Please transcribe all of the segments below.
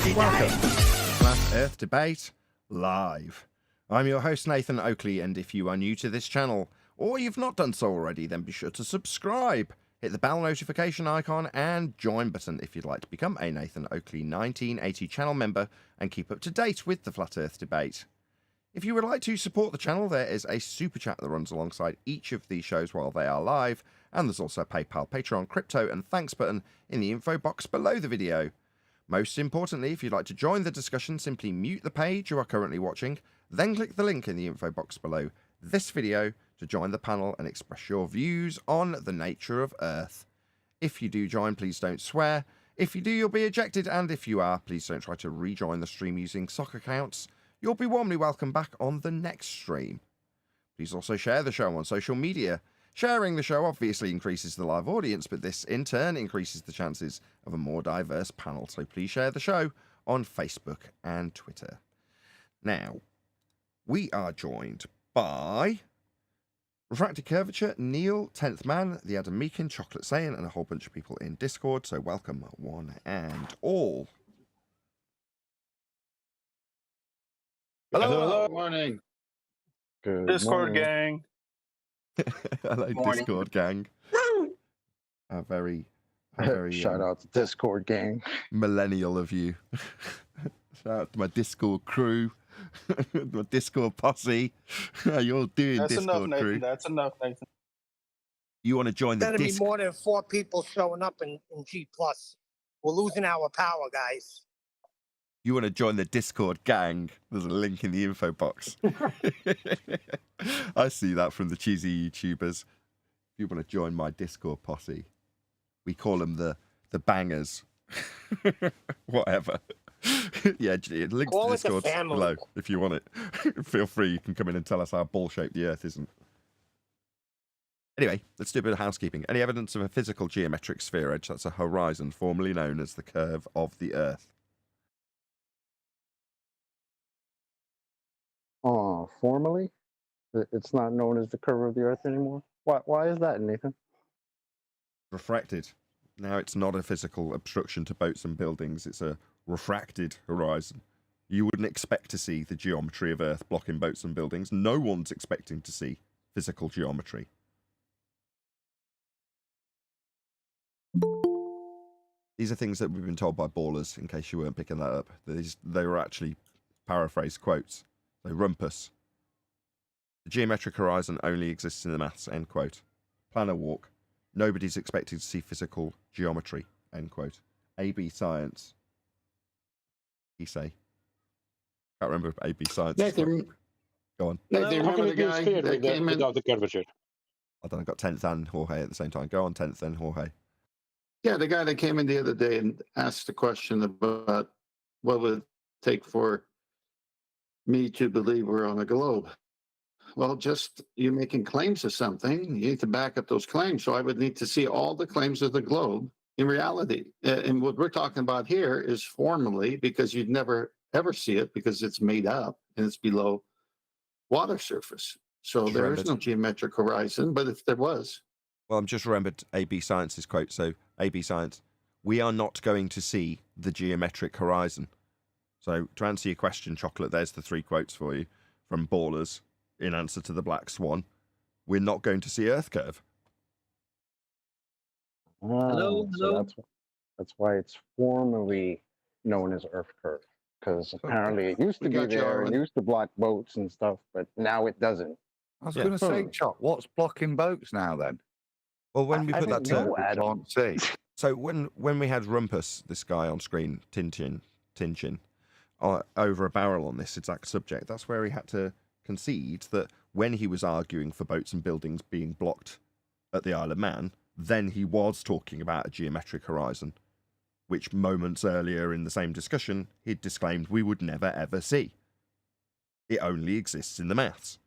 Welcome to Flat Earth Debate Live. I'm your host Nathan Oakley, and if you are new to this channel, or you've not done so already, then be sure to subscribe, hit the bell notification icon, and join button if you'd like to become a Nathan Oakley 1980 channel member and keep up to date with the Flat Earth Debate. If you would like to support the channel, there is a super chat that runs alongside each of these shows while they are live, and there's also a PayPal, Patreon, crypto, and thanks button in the info box below the video. Most importantly, if you'd like to join the discussion, simply mute the page you are currently watching, then click the link in the info box below this video to join the panel and express your views on the nature of Earth. If you do join, please don't swear. If you do, you'll be ejected, and if you are, please don't try to rejoin the stream using sock accounts. You'll be warmly welcome back on the next stream. Please also share the show on social media. Sharing the show obviously increases the live audience, but this in turn increases the chances of a more diverse panel, so please share the show on Facebook and Twitter. Now, we are joined by Refracted Curvature, Neil, 10th Man, the Adam Meakin, Chocolate Saiyan, and a whole bunch of people in Discord, so welcome one and all. Hello. Good morning. Good Discord morning. gang. Hello, Morning. Discord gang. A very Shout out to Discord gang. millennial of you. Shout out to my Discord crew, my Discord posse. How you all doing, That's enough, Discord Nathan. crew? That's enough, Nathan. You want to join the Better be Discord? more than 4 people showing up in G+. We're losing our power, guys. You want to join the Discord gang? There's a link in the info box. I see that from the cheesy YouTubers. If you want to join my Discord posse, we call them the bangers. Whatever. Yeah, link Call to it the Discord family. below if you want it. Feel free. You can come in and tell us how ball-shaped the Earth isn't. Anyway, let's do a bit of housekeeping. Any evidence of a physical geometric sphere edge? That's a horizon, formerly known as the curve of the Earth. Oh, formally? It's not known as the curve of the Earth anymore? Why is that, Nathan? Refracted. Now it's not a physical obstruction to boats and buildings. It's a refracted horizon. You wouldn't expect to see the geometry of Earth blocking boats and buildings. No one's expecting to see physical geometry. These are things that we've been told by ballers, in case you weren't picking that up. They were actually paraphrased quotes. So, rumpus. The geometric horizon only exists in the maths, end quote. Planar walk. Nobody's expecting to see physical geometry, end quote. AB science. He say. Can't remember if AB science. Nathan, Go on. Nathan, How can remember the it be a guy sphere that came in? without the curvature? I don't know, I got 10th and Jorge at the same time. Go on, 10th and Jorge. Yeah, the guy that came in the other day and asked the question about what would it take for me to believe we're on a globe. Well, just you making claims of something, you need to back up those claims. So I would need to see all the claims of the globe in reality. And what we're talking about here is formally, because you'd never ever see it because it's made up and it's below water surface. So there is no geometric horizon, but if there was. Well, I'm just remembered AB Science's quote. So, AB Science, we are not going to see the geometric horizon. So, to answer your question, Chocolate, there's the 3 quotes for you from Ballers in answer to the Black Swan. We're not going to see Earth curve. Hello. So that's why it's formally known as Earth curve. Because apparently it used to be there and used to block boats and stuff, but now it doesn't. I was going to say, Chop, what's blocking boats now then? Well, when we put that to... I don't see. So when we had Rumpus, this guy on screen, Tinchin, over a barrel on this exact subject, that's where he had to concede that when he was arguing for boats and buildings being blocked at the Isle of Man, then he was talking about a geometric horizon, which moments earlier in the same discussion, he'd disclaimed we would never ever see. It only exists in the maths.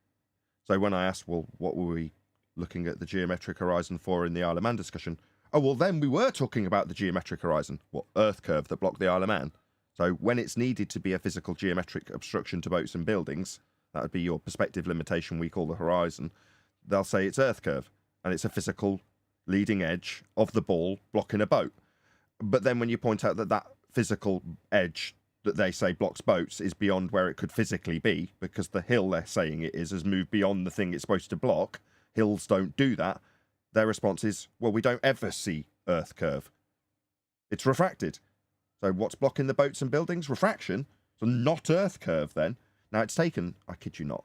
So when I asked, well, what were we looking at the geometric horizon for in the Isle of Man discussion? Oh, well, then we were talking about the geometric horizon, what, Earth curve that blocked the Isle of Man. So when it's needed to be a physical geometric obstruction to boats and buildings, that would be your perspective limitation we call the horizon, they'll say it's Earth curve, and it's a physical leading edge of the ball blocking a boat. But then when you point out that that physical edge that they say blocks boats is beyond where it could physically be, because the hill they're saying it is has moved beyond the thing it's supposed to block. Hills don't do that. Their response is, well, we don't ever see Earth curve. It's refracted. So what's blocking the boats and buildings? Refraction. So not Earth curve then. Now it's taken, I kid you not,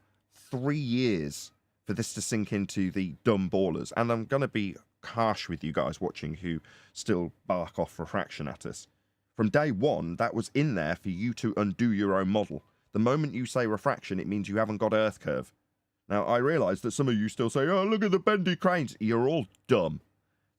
3 years for this to sink into the dumb ballers. And I'm going to be harsh with you guys watching who still bark off refraction at us. From day one, that was in there for you to undo your own model. The moment you say refraction, it means you haven't got Earth curve. Now, I realise that some of you still say, oh, look at the bendy cranes. You're all dumb.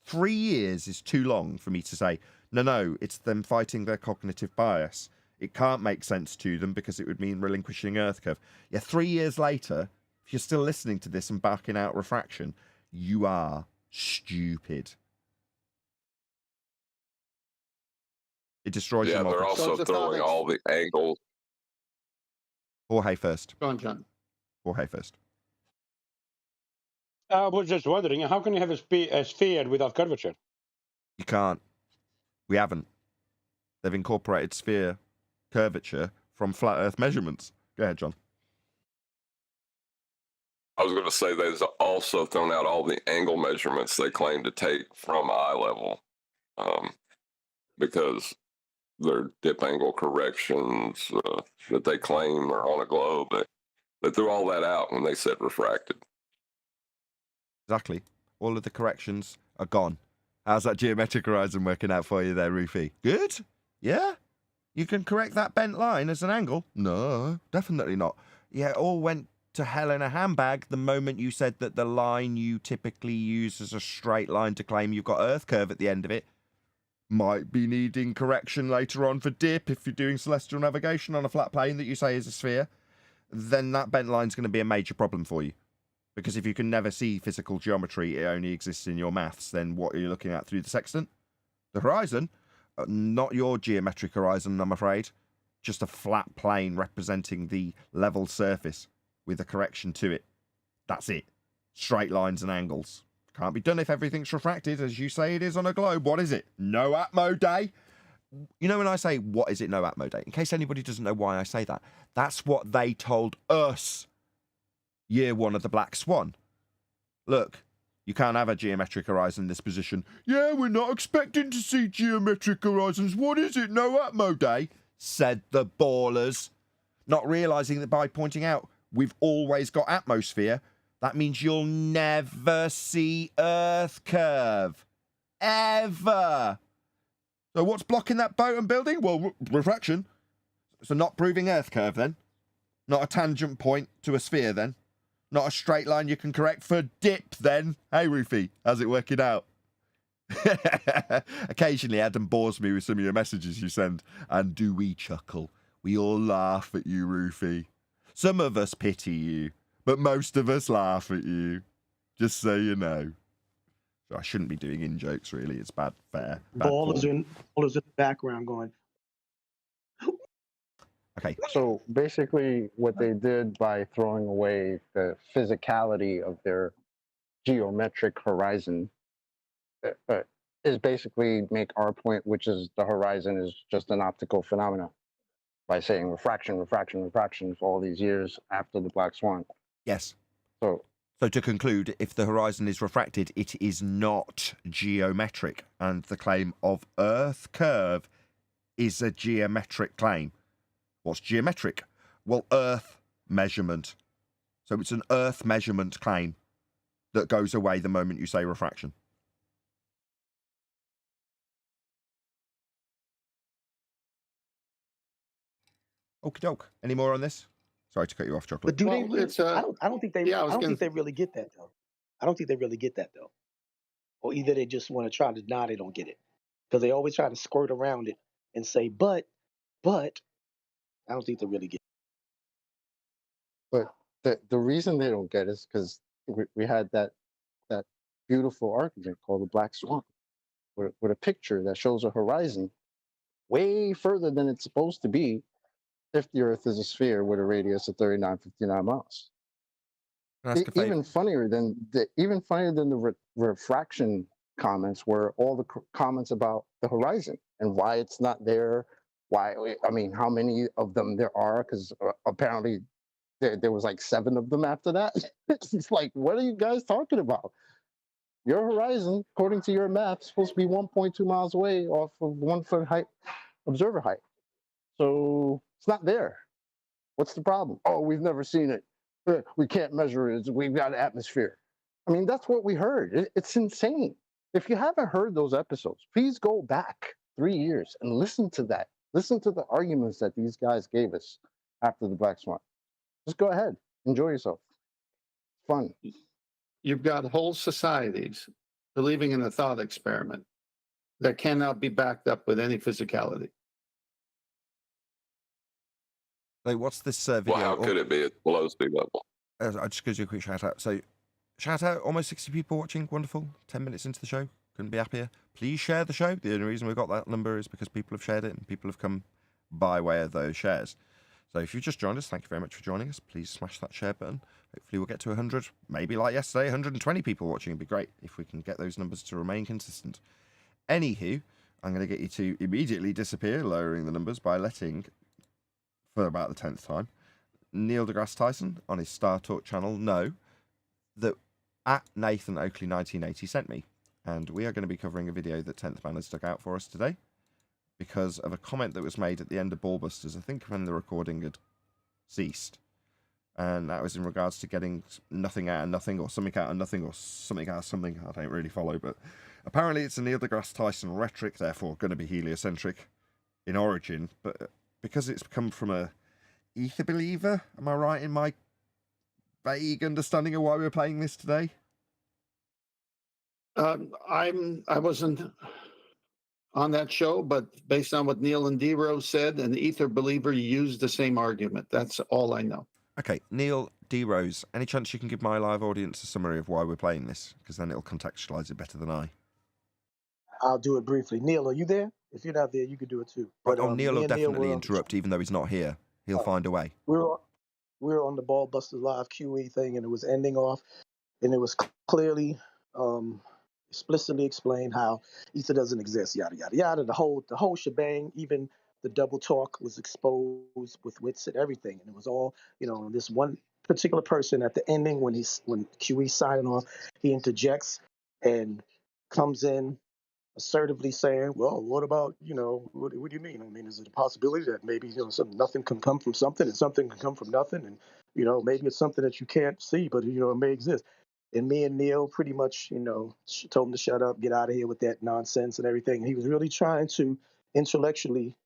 3 years is too long for me to say, no, it's them fighting their cognitive bias. It can't make sense to them because it would mean relinquishing Earth curve. Yeah, 3 years later, if you're still listening to this and barking out refraction, you are stupid. It destroys your model. They're also throwing all the angles. Jorge first. Go on, John. Jorge first. I was just wondering, how can you have a sphere without curvature? You can't. We haven't. They've incorporated sphere curvature from flat Earth measurements. Go ahead, John. I was going to say they've also thrown out all the angle measurements they claim to take from eye level, because their dip angle corrections that they claim are on a globe. They threw all that out when they said refracted. Exactly. All of the corrections are gone. How's that geometric horizon working out for you there, Rufy? Good? Yeah? You can correct that bent line as an angle? No, definitely not. Yeah, it all went to hell in a handbag the moment you said that the line you typically use as a straight line to claim you've got Earth curve at the end of it might be needing correction later on for dip if you're doing celestial navigation on a flat plane that you say is a sphere. Then that bent line's going to be a major problem for you. Because if you can never see physical geometry, it only exists in your maths, then what are you looking at through the sextant? The horizon? Not your geometric horizon, I'm afraid. Just a flat plane representing the level surface with a correction to it. That's it. Straight lines and angles. Can't be done if everything's refracted, as you say it is on a globe. What is it? No Atmo day? You know when I say, what is it, no Atmo day? In case anybody doesn't know why I say that, that's what they told us year one of the Black Swan. Look, you can't have a geometric horizon in this position. Yeah, we're not expecting to see geometric horizons. What is it, no Atmo day? Said the ballers. Not realising that by pointing out we've always got atmosphere, that means you'll never see Earth curve. Ever. So what's blocking that boat and building? Well, refraction. So not proving Earth curve then. Not a tangent point to a sphere then. Not a straight line you can correct for dip then. Hey, Rufy, how's it working out? Occasionally, Adam bores me with some of your messages you send, and do we chuckle. We all laugh at you, Rufy. Some of us pity you, but most of us laugh at you. Just so you know. So I shouldn't be doing in-jokes, really. It's bad fare. Ballers in the background going. Okay. So basically what they did by throwing away the physicality of their geometric horizon is basically make our point, which is the horizon is just an optical phenomenon, by saying refraction, refraction, refraction for all these years after the Black Swan. Yes. So to conclude, if the horizon is refracted, it is not geometric, and the claim of Earth curve is a geometric claim. What's geometric? Well, Earth measurement. So it's an Earth measurement claim that goes away the moment you say refraction. Okie doke. Any more on this? Sorry to cut you off, Chocolate. But do they? Well, Really, it's, I don't think they. yeah, I I was don't gonna- think they really get that though. I don't think they really get that though. Or either they just want to try to deny they don't get it, because they always try to skirt around it and say, but. I don't think they really get it. But the reason they don't get it is because we had that beautiful argument called the Black Swan, with a picture that shows a horizon way further than it's supposed to be if the Earth is a sphere with a radius of 3959 miles. Even funnier than the refraction comments were all the comments about the horizon and why it's not there, why? I mean, how many of them there are? Because apparently there was like 7 of them after that. It's like, what are you guys talking about? Your horizon, according to your map, is supposed to be 1.2 miles away off of 1 foot height, observer height. So it's not there. What's the problem? Oh, we've never seen it. We can't measure it. We've got atmosphere. I mean, that's what we heard. It's insane. If you haven't heard those episodes, please go back 3 years and listen to that. Listen to the arguments that these guys gave us after the Black Swan. Just go ahead. Enjoy yourself. It's fun. You've got whole societies believing in a thought experiment that cannot be backed up with any physicality. So what's this video? Well, how could it be? It's below sea level. I'll just give you a quick shout out. So, shout out, almost 60 people watching. Wonderful. 10 minutes into the show. Couldn't be happier. Please share the show. The only reason we've got that number is because people have shared it and people have come by way of those shares. So if you've just joined us, thank you very much for joining us. Please smash that share button. Hopefully we'll get to 100. Maybe like yesterday, 120 people watching. It'd be great if we can get those numbers to remain consistent. Anywho, I'm going to get you to immediately disappear, lowering the numbers by letting, for about the 10th time, Neil deGrasse Tyson on his Star Talk channel know that at Nathan Oakley 1980 sent me. And we are going to be covering a video that 10th Man has stuck out for us today because of a comment that was made at the end of Ballbusters, I think when the recording had ceased. And that was in regards to getting nothing out of nothing, or something out of nothing, or something out of something. I don't really follow, but apparently it's a Neil deGrasse Tyson rhetoric, therefore going to be heliocentric in origin. But because it's come from a ether believer, am I right in my vague understanding of why we're playing this today? I wasn't on that show, but based on what Neil and D-Rose said, an ether believer used the same argument. That's all I know. Okay, Neil, D-Rose, any chance you can give my live audience a summary of why we're playing this? Because then it'll contextualise it better than I. I'll do it briefly. Neil, are you there? If you're not there, you can do it too. But, Neil me will and Neil definitely were- interrupt, even though he's not here. He'll find a way. We were on the Ballbusters Live QE thing, and it was ending off, and it was clearly explicitly explained how ether doesn't exist, yada yada yada. The whole shebang, even the double talk was exposed with wits and everything, and it was all, this one particular person at the ending when QE signing off, he interjects and comes in assertively saying, well, what about, what do you mean? I mean, is it a possibility that maybe, nothing can come from something and something can come from nothing? And, maybe it's something that you can't see, but, it may exist. And me and Neil pretty much, told him to shut up, get out of here with that nonsense and everything. And he was really trying to intellectually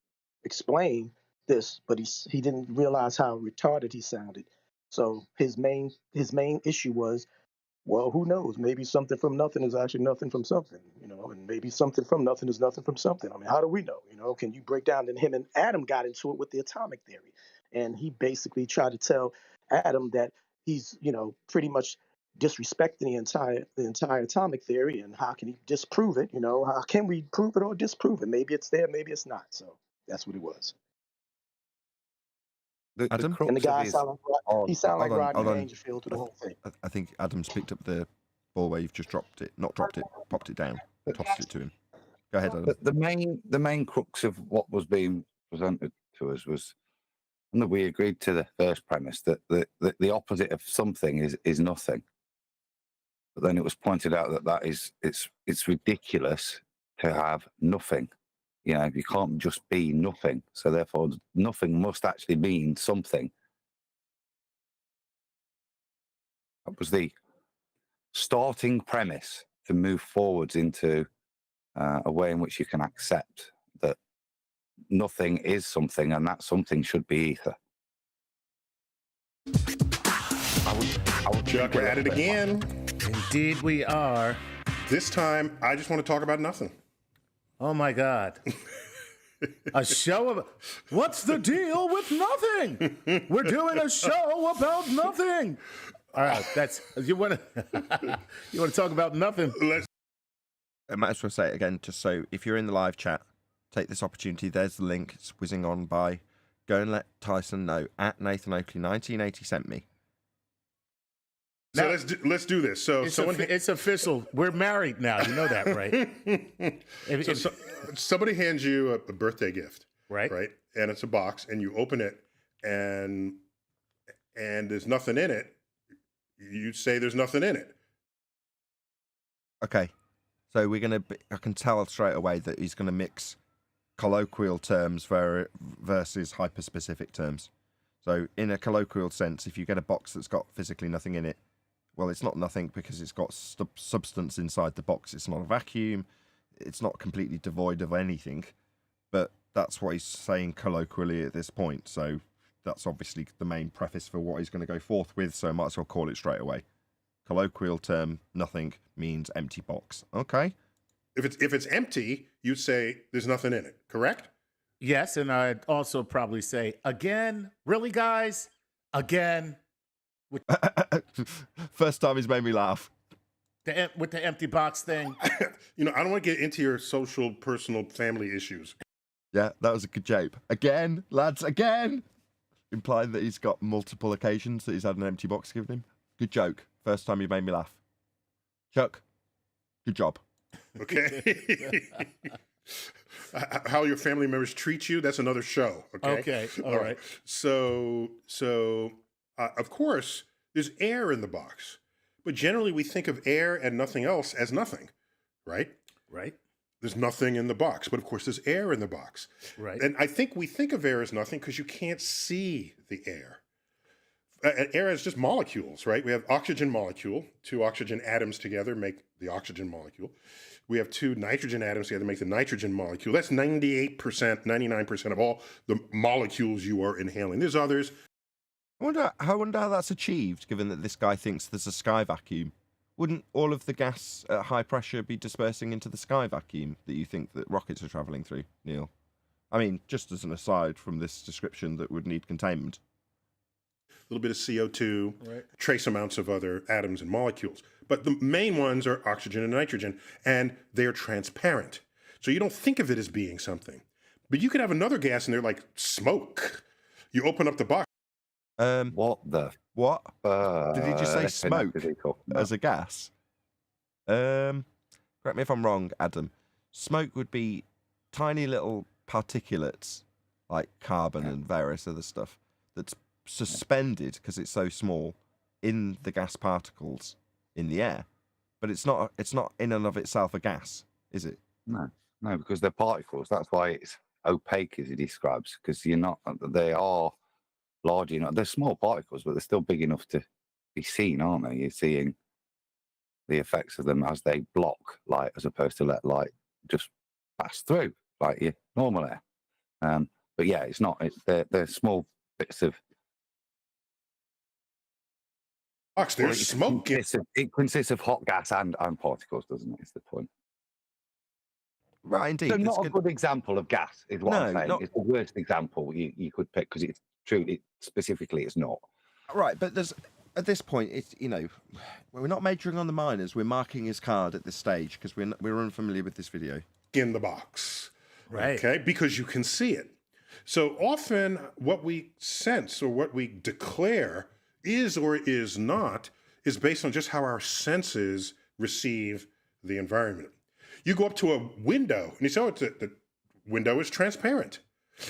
explain this, but he didn't realize how retarded he sounded. So his main issue was, well, who knows? Maybe something from nothing is actually nothing from something, and maybe something from nothing is nothing from something. I mean, how do we know? Can you break down? And him and Adam got into it with the atomic theory. And he basically tried to tell Adam that he's, pretty much disrespecting the entire atomic theory. And how can he disprove it? How can we prove it or disprove it? Maybe it's there, maybe it's not. So that's what it was. Adam? crux And the of guy his- sounded like hold on, Rodney hold on. Dangerfield through the whole thing. I think Adam's picked up the ball where you've just dropped it. Not dropped it, popped it down. Tossed it to him. Go ahead, Adam. the main crux of what was being presented to us was, and that we agreed to the first premise that the opposite of something is nothing. But then it was pointed out that it's ridiculous to have nothing. You can't just be nothing. So therefore, nothing must actually mean something. That was the starting premise to move forwards into a way in which you can accept that nothing is something, and that something should be ether. Chuck, we're at it again. Indeed we are. This time, I just want to talk about nothing. Oh my God. A show of... What's the deal with nothing? We're doing a show about nothing. All right, that's... You want to talk about nothing? I might as well say it again, just so if you're in the live chat, take this opportunity. There's the link. It's whizzing on by. Go and let Tyson know at Nathan Oakley 1980 sent me. So Now- let's do this. So It's official. We're married now. You know that, right? somebody hands you a birthday gift, Right. right? And it's a box, and you open it, and there's nothing in it. You say there's nothing in it. Okay. So I can tell straight away that he's gonna mix colloquial terms versus hyper-specific terms. So in a colloquial sense, if you get a box that's got physically nothing in it, well, it's not nothing because it's got substance inside the box. It's not a vacuum. It's not completely devoid of anything. But that's what he's saying colloquially at this point. So that's obviously the main preface for what he's going to go forth with. So I might as well call it straight away. Colloquial term, nothing means empty box. Okay. If it's empty, you'd say there's nothing in it, correct? Yes, and I'd also probably say, again, really, guys? Again? First time he's made me laugh. With the empty box thing? I don't want to get into your social, personal, family issues. Yeah, that was a good joke. Again, lads, again! Implying that he's got multiple occasions that he's had an empty box given him. Good joke. First time you made me laugh. Chuck, good job. Okay. How your family members treat you, that's another show. Okay. All right. So of course, there's air in the box. But generally, we think of air and nothing else as nothing, right? Right. There's nothing in the box. But of course, there's air in the box. Right. And I think we think of air as nothing because you can't see the air. Air is just molecules, right? We have oxygen molecule, 2 oxygen atoms together make the oxygen molecule. We have 2 nitrogen atoms together make the nitrogen molecule. That's 98%, 99% of all the molecules you are inhaling. There's others. I wonder how that's achieved, given that this guy thinks there's a sky vacuum. Wouldn't all of the gas at high pressure be dispersing into the sky vacuum that you think that rockets are travelling through, Neil? I mean, just as an aside from this description that would need containment. A little bit of CO2, Right. trace amounts of other atoms and molecules. But the main ones are oxygen and nitrogen, and they are transparent. So you don't think of it as being something. But you could have another gas in there like smoke. You open up the box. What the? What? Did he just say smoke as a gas? Correct me if I'm wrong, Adam. Smoke would be tiny little particulates like carbon and various other stuff that's suspended because it's so small in the gas particles in the air. But it's not in and of itself a gas, is it? No, because they're particles. That's why it's opaque, as he describes, because they are large enough. They're small particles, but they're still big enough to be seen, aren't they? You're seeing the effects of them as they block light, as opposed to let light just pass through like your normal air. But yeah, it's not. They're small bits of. There's smoke. It consists of hot gas and particles, doesn't it? Is the point. Right, indeed. So not a good example of gas is what I'm saying. not- It's the worst example you could pick because it's true. Specifically, it's not. Right, but at this point, it's we're not majoring on the minors. We're marking his card at this stage because we're unfamiliar with this video. In the box. Right. Okay, because you can see it. So often what we sense or what we declare is or is not is based on just how our senses receive the environment. You go up to a window and you say, the window is transparent.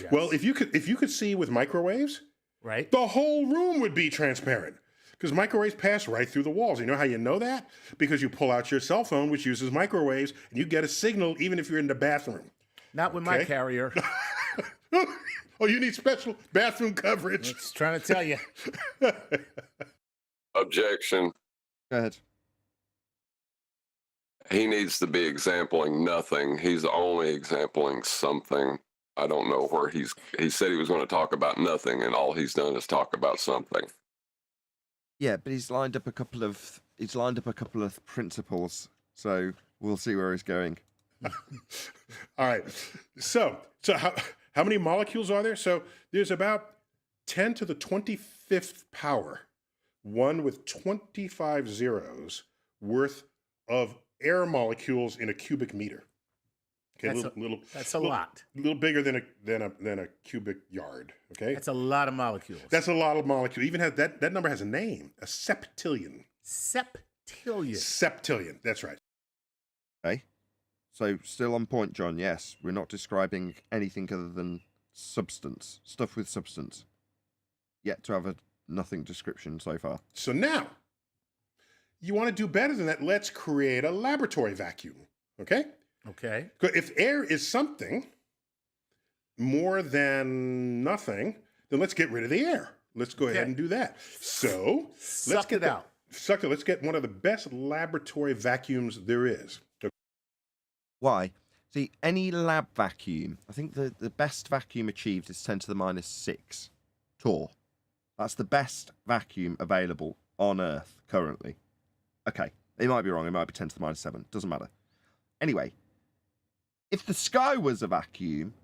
Yes. Well, if you could see with microwaves, Right. the whole room would be transparent because microwaves pass right through the walls. You know how you know that? Because you pull out your cell phone, which uses microwaves, and you get a signal even if you're in the bathroom. Not with my Okay. carrier. Oh, you need special bathroom coverage. Just trying to tell you. Objection. Go ahead. He needs to be exampling nothing. He's only exampling something. I don't know where he said he was going to talk about nothing, and all he's done is talk about something. Yeah, but he's lined up a couple of principles, so we'll see where he's going. All right. So how many molecules are there? So there's about 10 to the 25th power, one with 25 zeros worth of air molecules in a cubic meter. Okay, That's a lot. A little bigger than a cubic yard. Okay, That's a lot of molecules. that's a lot of molecules. Even that number has a name, a septillion. Septillion. Septillion. That's right. Okay. So still on point, John. Yes, we're not describing anything other than substance. Stuff with substance. Yet to have a nothing description so far. So now, you want to do better than that, let's create a laboratory vacuum, okay? Okay. If air is something more than nothing, then let's get rid of the air. Let's go ahead and do that. So let's get out. Let's get one of the best laboratory vacuums there is. Why? See, any lab vacuum, I think the best vacuum achieved is 10 to the minus 6 torr. That's the best vacuum available on Earth currently. Okay, it might be wrong. It might be 10 to the minus 7. Doesn't matter. Anyway, if the sky was a vacuum,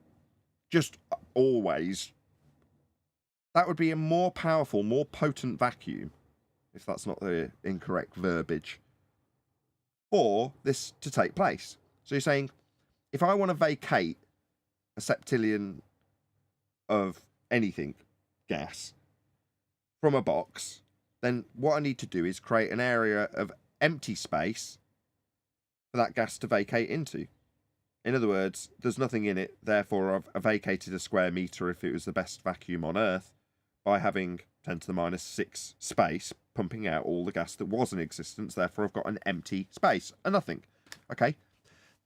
just always, that would be a more powerful, more potent vacuum, if that's not the incorrect verbiage, for this to take place. So you're saying, if I want to vacate a septillion of anything, gas, from a box, then what I need to do is create an area of empty space for that gas to vacate into. In other words, there's nothing in it, therefore I've vacated a square meter if it was the best vacuum on Earth by having 10 to the minus 6 space pumping out all the gas that was in existence, therefore I've got an empty space, a nothing. Okay?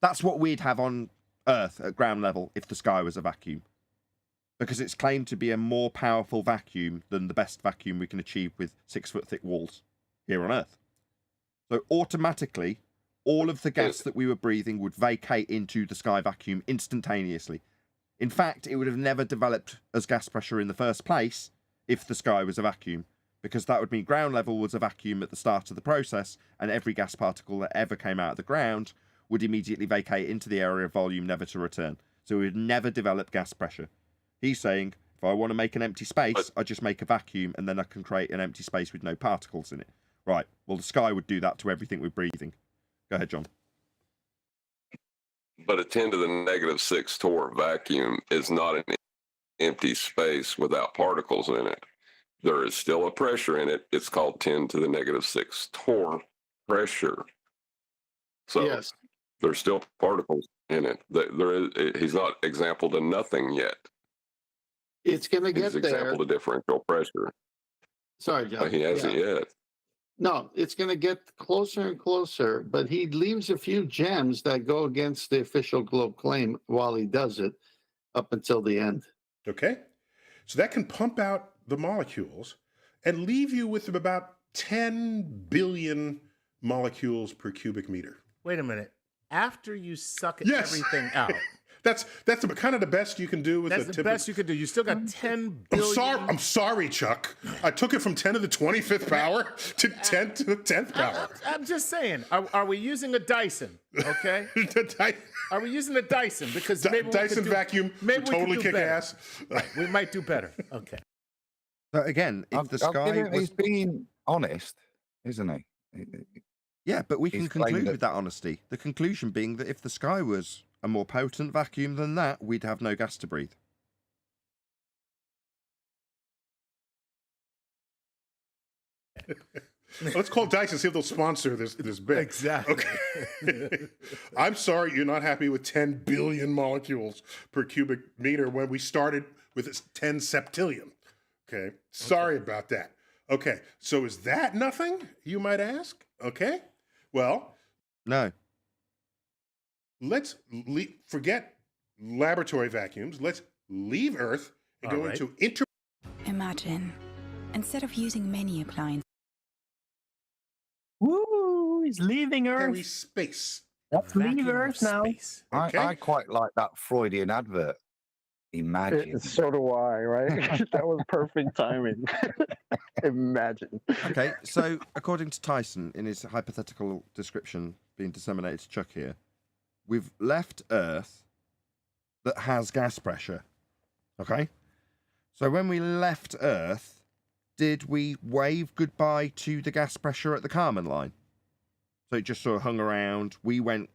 That's what we'd have on Earth at ground level if the sky was a vacuum. Because it's claimed to be a more powerful vacuum than the best vacuum we can achieve with 6-foot thick walls here on Earth. So automatically, all of the gas that we were breathing would vacate into the sky vacuum instantaneously. In fact, it would have never developed as gas pressure in the first place if the sky was a vacuum, because that would mean ground level was a vacuum at the start of the process, and every gas particle that ever came out of the ground would immediately vacate into the area of volume, never to return. So it would never develop gas pressure. He's saying, if I want to make an empty space, I just make a vacuum, and then I can create an empty space with no particles in it. Right, well, the sky would do that to everything we're breathing. Go ahead, John. But a 10 to the negative 6 torr vacuum is not an empty space without particles in it. There is still a pressure in it. It's called 10 to the negative 6 torr pressure. So Yes. there's still particles in it. He's not exampled to nothing yet. It's going to get He's there. exampled to differential pressure. Sorry, John. But he hasn't yet. No, it's going to get closer and closer, but he leaves a few gems that go against the official globe claim while he does it up until the end. Okay? So that can pump out the molecules and leave you with about 10 billion molecules per cubic meter. Wait a minute. After you suck Yes. everything out, That's kind of the best you can do with that's a the typical... best you could do. You still got 10 billion. I'm sorry, Chuck. I took it from 10 to the 25th power to 10 to the 10th power. I'm just saying. Are we using a Dyson? Okay. Are we using a Dyson? Because maybe Dyson vacuum maybe would we could totally do kick better. ass. Right, we might do better. Okay. So again, if the sky was... He's being honest, isn't he? Yeah, but we can He's claimed conclude that- with that honesty. The conclusion being that if the sky was a more potent vacuum than that, we'd have no gas to breathe. Let's call Dyson, see if they'll sponsor this bit. Exactly. Okay. I'm sorry you're not happy with 10 billion molecules per cubic meter when we started with 10 septillion. Okay. Sorry about that. Okay. So is that nothing, you might ask? Okay. Well, No. let's forget laboratory vacuums. Let's leave Earth and All go right. into Imagine, instead of using many appliances, Woo! He's leaving interplanetary Earth. space. Let's Vacuum leave of Earth now. space. Okay. I quite like that Freudian advert. Imagine. So do I, right? That was perfect timing. Imagine. Okay, so according to Tyson, in his hypothetical description being disseminated to Chuck here, we've left Earth that has gas pressure. Okay? So when we left Earth, did we wave goodbye to the gas pressure at the Kármán line? So it just sort of hung around. We went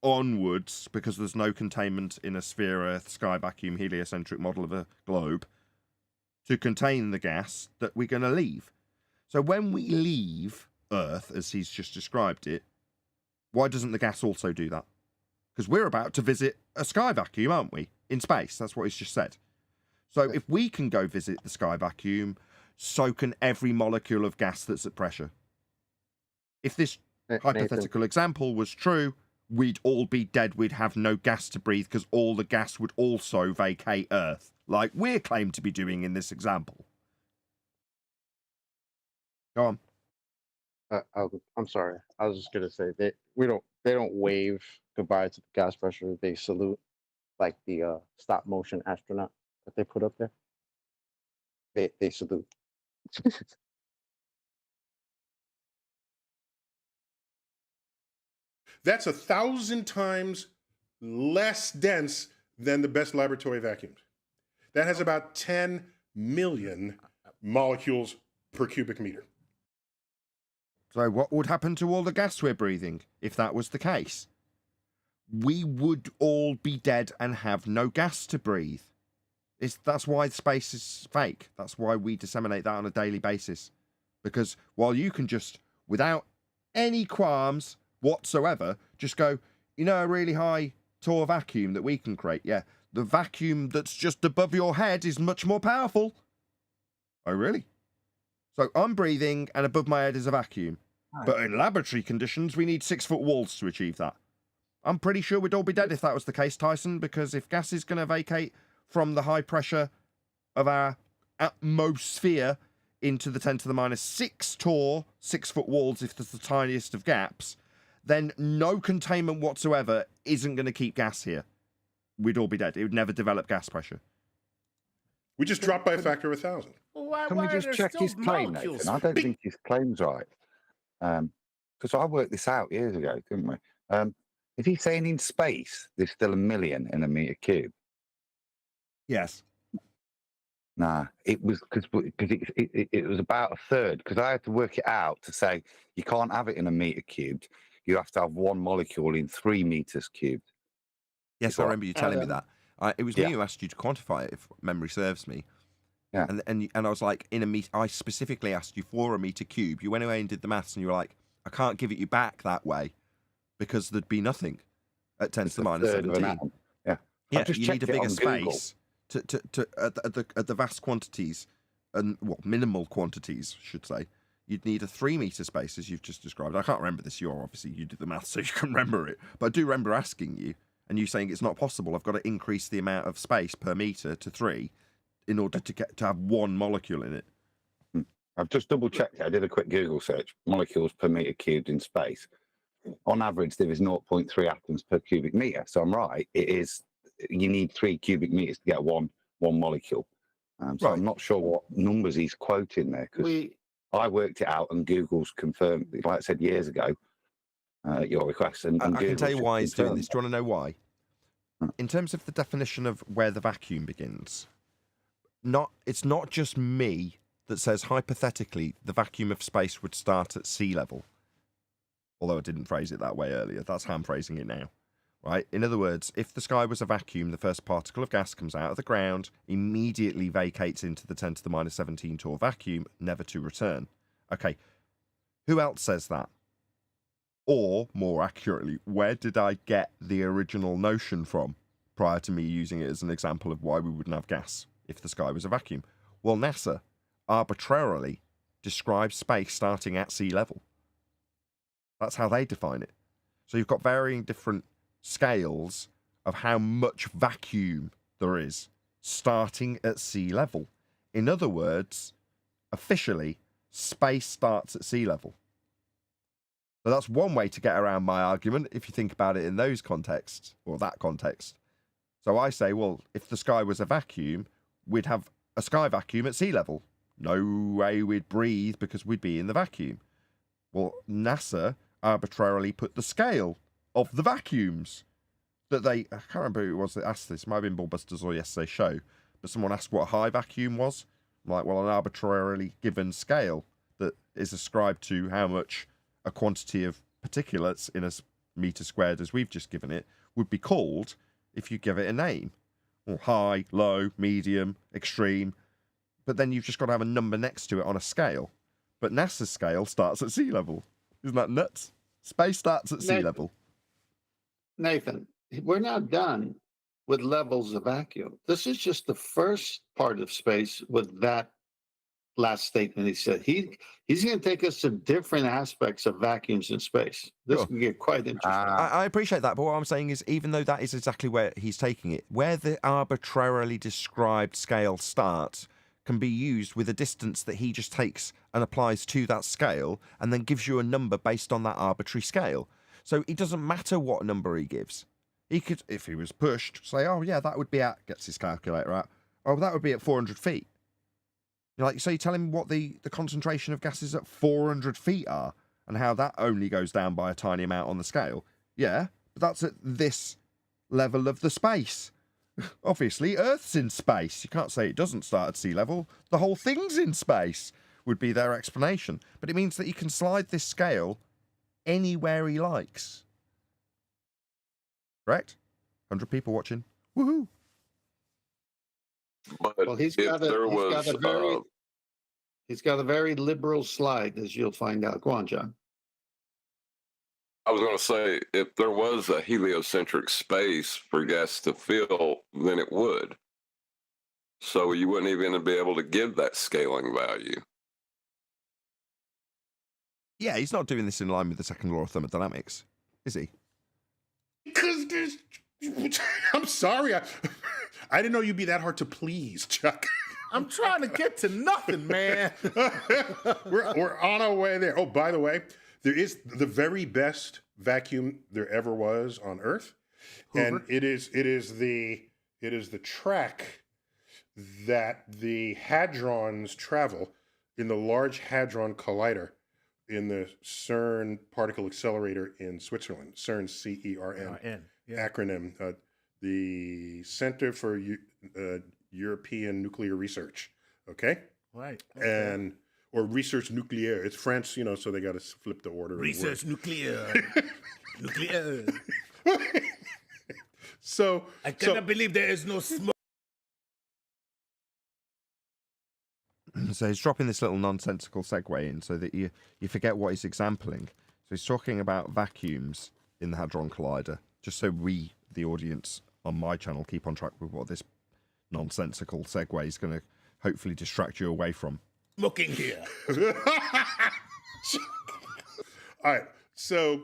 onwards because there's no containment in a sphere Earth sky vacuum heliocentric model of a globe to contain the gas that we're going to leave. So when we leave Earth, as he's just described it, why doesn't the gas also do that? Because we're about to visit a sky vacuum, aren't we? In space. That's what he's just said. So if we can go visit the sky vacuum, so can every molecule of gas that's at pressure. If this hypothetical example was true, we'd all be dead. We'd have no gas to breathe because all the gas would also vacate Earth, like we're claimed to be doing in this example. Go on. I'm sorry. I was just gonna say they don't wave goodbye to the gas pressure. They salute, like the stop motion astronaut that they put up there. They salute. That's 1,000 times less dense than the best laboratory vacuums. That has about 10 million molecules per cubic meter. So what would happen to all the gas we're breathing if that was the case? We would all be dead and have no gas to breathe. That's why space is fake. That's why we disseminate that on a daily basis. Because while you can just, without any qualms whatsoever, just go, you know, a really high Tor vacuum that we can create. Yeah, the vacuum that's just above your head is much more powerful. Oh, really? So I'm breathing and above my head is a vacuum. But in laboratory conditions, we need 6-foot walls to achieve that. I'm pretty sure we'd all be dead if that was the case, Tyson, because if gas is going to vacate from the high pressure of our atmosphere into the 10 to the minus 6 Tor, 6-foot walls if there's the tiniest of gaps, then no containment whatsoever isn't going to keep gas here. We'd all be dead. It would never develop gas pressure. We just dropped by a factor of 1,000. Can we just check his claim, Nathan? I don't think his claim's right. Because I worked this out years ago, didn't we? If he's saying in space, there's still 1 million in a meter cube. Yes. Nah, it was because it was about a third. Because I had to work it out to say you can't have it in a meter cubed. You have to have one molecule in 3 meters cubed. Yes, I remember you telling me that. It was me who asked you to quantify it, if memory serves me. Yeah. And I was like, in a meter, I specifically asked you for a meter cube. You went away and did the maths, and you were like, I can't give it you back that way because there'd be nothing at 10 to the minus 17. Yeah. Yeah, you need a bigger space to at the vast quantities and minimal quantities, I should say. You'd need a 3 meter space, as you've just described. I can't remember this. You did the maths, so you can remember it. But I do remember asking you, and you saying it's not possible. I've got to increase the amount of space per meter to 3 in order to have one molecule in it. I've just double checked it. I did a quick Google search. Molecules per meter cubed in space. On average, there is 0.3 atoms per cubic meter. So I'm right. It is. You need 3 cubic meters to get one molecule. So I'm not sure what numbers he's quoting there because I worked it out and Google's confirmed. Like I said years ago, at your request. And I can Google's tell you why he's doing confirmed. this. Do you want to know why? In terms of the definition of where the vacuum begins, it's not just me that says hypothetically the vacuum of space would start at sea level. Although I didn't phrase it that way earlier. That's how I'm phrasing it now. Right? In other words, if the sky was a vacuum, the first particle of gas comes out of the ground, immediately vacates into the 10 to the minus 17 Tor vacuum, never to return. Okay, who else says that? Or, more accurately, where did I get the original notion from prior to me using it as an example of why we wouldn't have gas if the sky was a vacuum? Well, NASA arbitrarily describes space starting at sea level. That's how they define it. So you've got varying different scales of how much vacuum there is starting at sea level. In other words, officially, space starts at sea level. So that's one way to get around my argument, if you think about it in those contexts, or that context. So I say, well, if the sky was a vacuum, we'd have a sky vacuum at sea level. No way we'd breathe because we'd be in the vacuum. Well, NASA arbitrarily put the scale of the vacuums that I can't remember who it was that asked this, it might have been Ballbusters or yesterday's show, but someone asked what a high vacuum was. I'm like, well, an arbitrarily given scale that is ascribed to how much a quantity of particulates in a meter squared, as we've just given it, would be called if you give it a name. Or high, low, medium, extreme. But then you've just got to have a number next to it on a scale. But NASA's scale starts at sea level. Isn't that nuts? Space starts at sea level. Nathan, we're not done. with levels of vacuum. This is just the first part of space with that last statement he said. He's going to take us to different aspects of vacuums in space. This Sure. can get quite interesting. I appreciate that, but what I'm saying is, even though that is exactly where he's taking it, where the arbitrarily described scale starts can be used with a distance that he just takes and applies to that scale and then gives you a number based on that arbitrary scale. So it doesn't matter what number he gives. He could, if he was pushed, say, oh yeah, that would be at, gets his calculator out, oh, that would be at 400 feet. You're like, so you tell him what the concentration of gases at 400 feet are and how that only goes down by a tiny amount on the scale. Yeah, but that's at this level of the space. Obviously, Earth's in space. You can't say it doesn't start at sea level. The whole thing's in space, would be their explanation. But it means that he can slide this scale anywhere he likes. Correct? 100 people watching. Woohoo! But Well, he's if got there a, was, he's got a very liberal slide, as you'll find out. Go on, John. I was going to say, if there was a heliocentric space for gas to fill, then it would. So you wouldn't even be able to give that scaling value. Yeah, he's not doing this in line with the second law of thermodynamics, is he? Because there's. I'm sorry. I didn't know you'd be that hard to please, Chuck. I'm trying to get to nothing, man. We're on our way there. Oh, by the way, there is the very best vacuum there ever was on Earth, and it is the track that the hadrons travel in the Large Hadron Collider in the CERN particle accelerator in Switzerland. CERN, CERN, acronym. The Center for European Nuclear Research. Okay. Right. And or research nuclear. It's French, you know, so they got to flip the order. Research nuclear. Nuclear. So I cannot believe there is no smoke. So he's dropping this little nonsensical segue in so that you forget what he's exampling. So he's talking about vacuums in the Hadron Collider, just so we, the audience on my channel, keep on track with what this nonsensical segue is going to hopefully distract you away from. Smoking here. All right. So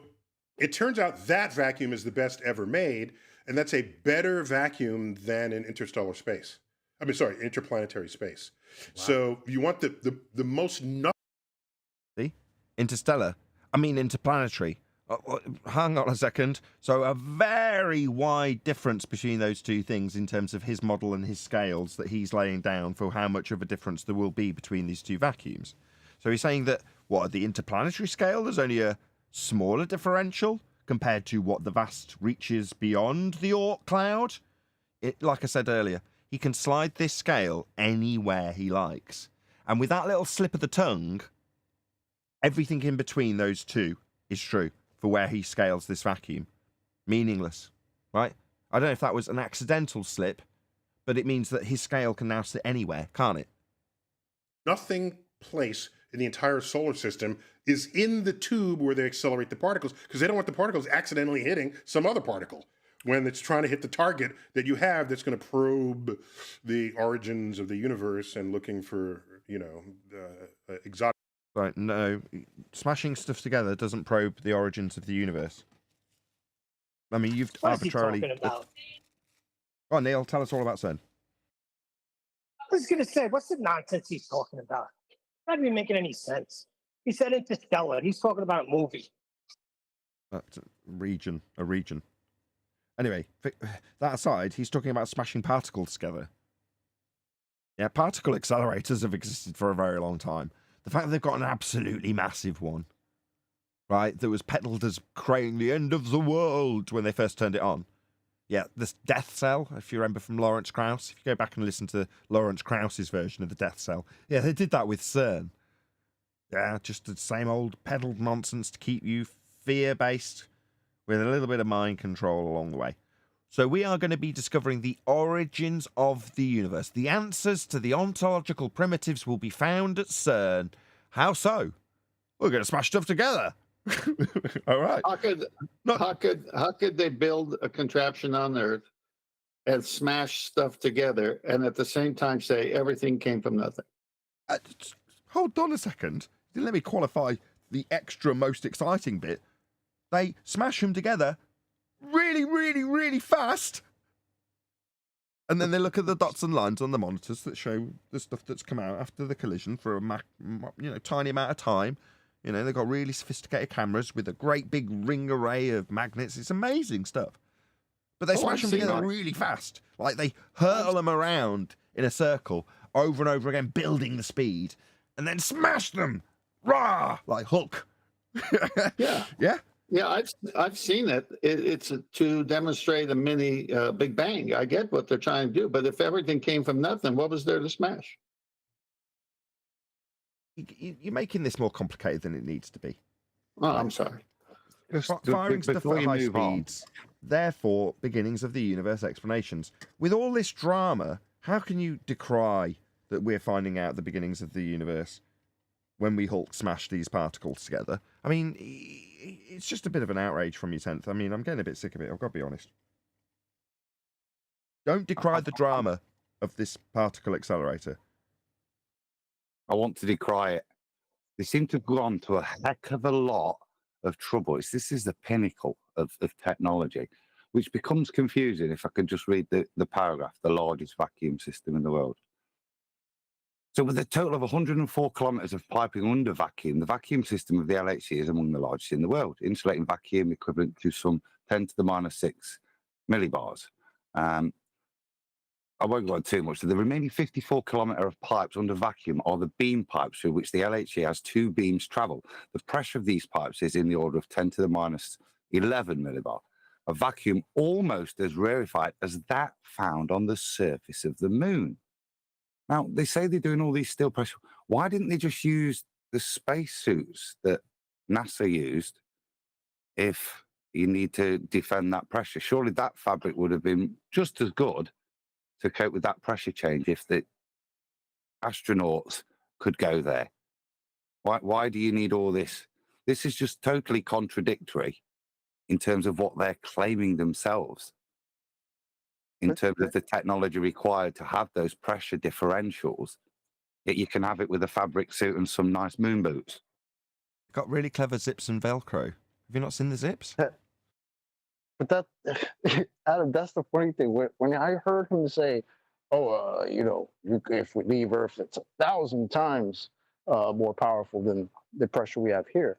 it turns out that vacuum is the best ever made, and that's a better vacuum than in interstellar space. I mean, sorry, interplanetary space. Wow. So you want the most... See? Interstellar. I mean interplanetary. Hang on a second. So a very wide difference between those two things in terms of his model and his scales that he's laying down for how much of a difference there will be between these two vacuums. So he's saying that, what, at the interplanetary scale, there's only a smaller differential compared to what the vast reaches beyond the Oort cloud. Like I said earlier, he can slide this scale anywhere he likes. And with that little slip of the tongue, everything in between those two is true for where he scales this vacuum. Meaningless, right? I don't know if that was an accidental slip, but it means that his scale can now sit anywhere, can't it? Nothing place in the entire solar system is in the tube where they accelerate the particles, because they don't want the particles accidentally hitting some other particle when it's trying to hit the target that you have that's going to probe the origins of the universe and looking for, you know, exotic... Right, no. Smashing stuff together doesn't probe the origins of the universe. I mean, you've arbitrarily... What is he talking about? Oh, Neil, tell us all about CERN. I was going to say, what's the nonsense he's talking about? Not even making any sense. He said Interstellar. He's talking about a movie. That's a region. Anyway, that aside, he's talking about smashing particles together. Yeah, particle accelerators have existed for a very long time. The fact that they've got an absolutely massive one, right, that was peddled as creating the end of the world when they first turned it on. Yeah, this death cell, if you remember from Lawrence Krauss, if you go back and listen to Lawrence Krauss's version of the death cell, yeah, they did that with CERN. Yeah, just the same old peddled nonsense to keep you fear-based with a little bit of mind control along the way. So we are going to be discovering the origins of the universe. The answers to the ontological primitives will be found at CERN. How so? We're going to smash stuff together. All right. How could they build a contraption on Earth and smash stuff together, and at the same time say everything came from nothing. Hold on a second. Let me qualify the extra most exciting bit. They smash them together really, really, really fast. And then they look at the dots and lines on the monitors that show the stuff that's come out after the collision for a tiny amount of time. You know, they've got really sophisticated cameras with a great big ring array of magnets. It's amazing stuff. But they smash them together really fast. Like they hurl them around in a circle over and over again, building the speed, and then smash them. Rah! Like Hulk. Yeah. Yeah? Yeah, I've seen it. It's to demonstrate a mini Big Bang. I get what they're trying to do, but if everything came from nothing, what was there to smash? You're making this more complicated than it needs to be. Oh, I'm sorry. Firing stuff before at you high move on. speeds, therefore beginnings of the universe explanations. With all this drama, how can you decry that we're finding out the beginnings of the universe when we Hulk smash these particles together? I mean, it's just a bit of an outrage from your 10th. I mean, I'm getting a bit sick of it, I've got to be honest. Don't decry the drama of this particle accelerator. I want to decry it. They seem to have gone to a heck of a lot of trouble. This is the pinnacle of technology, which becomes confusing if I can just read the paragraph, the largest vacuum system in the world. So with a total of 104 kilometers of piping under vacuum, the vacuum system of the LHC is among the largest in the world, insulating vacuum equivalent to some 10 to the minus 6 millibars. I won't go on too much. So the remaining 54 kilometer of pipes under vacuum are the beam pipes through which the LHC has two beams travel. The pressure of these pipes is in the order of 10 to the minus 11 millibar, a vacuum almost as rarefied as that found on the surface of the moon. Now, they say they're doing all these still pressure. Why didn't they just use the spacesuits that NASA used if you need to defend that pressure? Surely that fabric would have been just as good to cope with that pressure change if the astronauts could go there. Why do you need all this? This is just totally contradictory in terms of what they're claiming themselves, in terms of the technology required to have those pressure differentials, yet you can have it with a fabric suit and some nice moon boots. Got really clever zips and Velcro. Have you not seen the zips? But that, Adam, that's the funny thing. When I heard him say, "Oh, if we leave Earth, it's 1,000 times more powerful than the pressure we have here."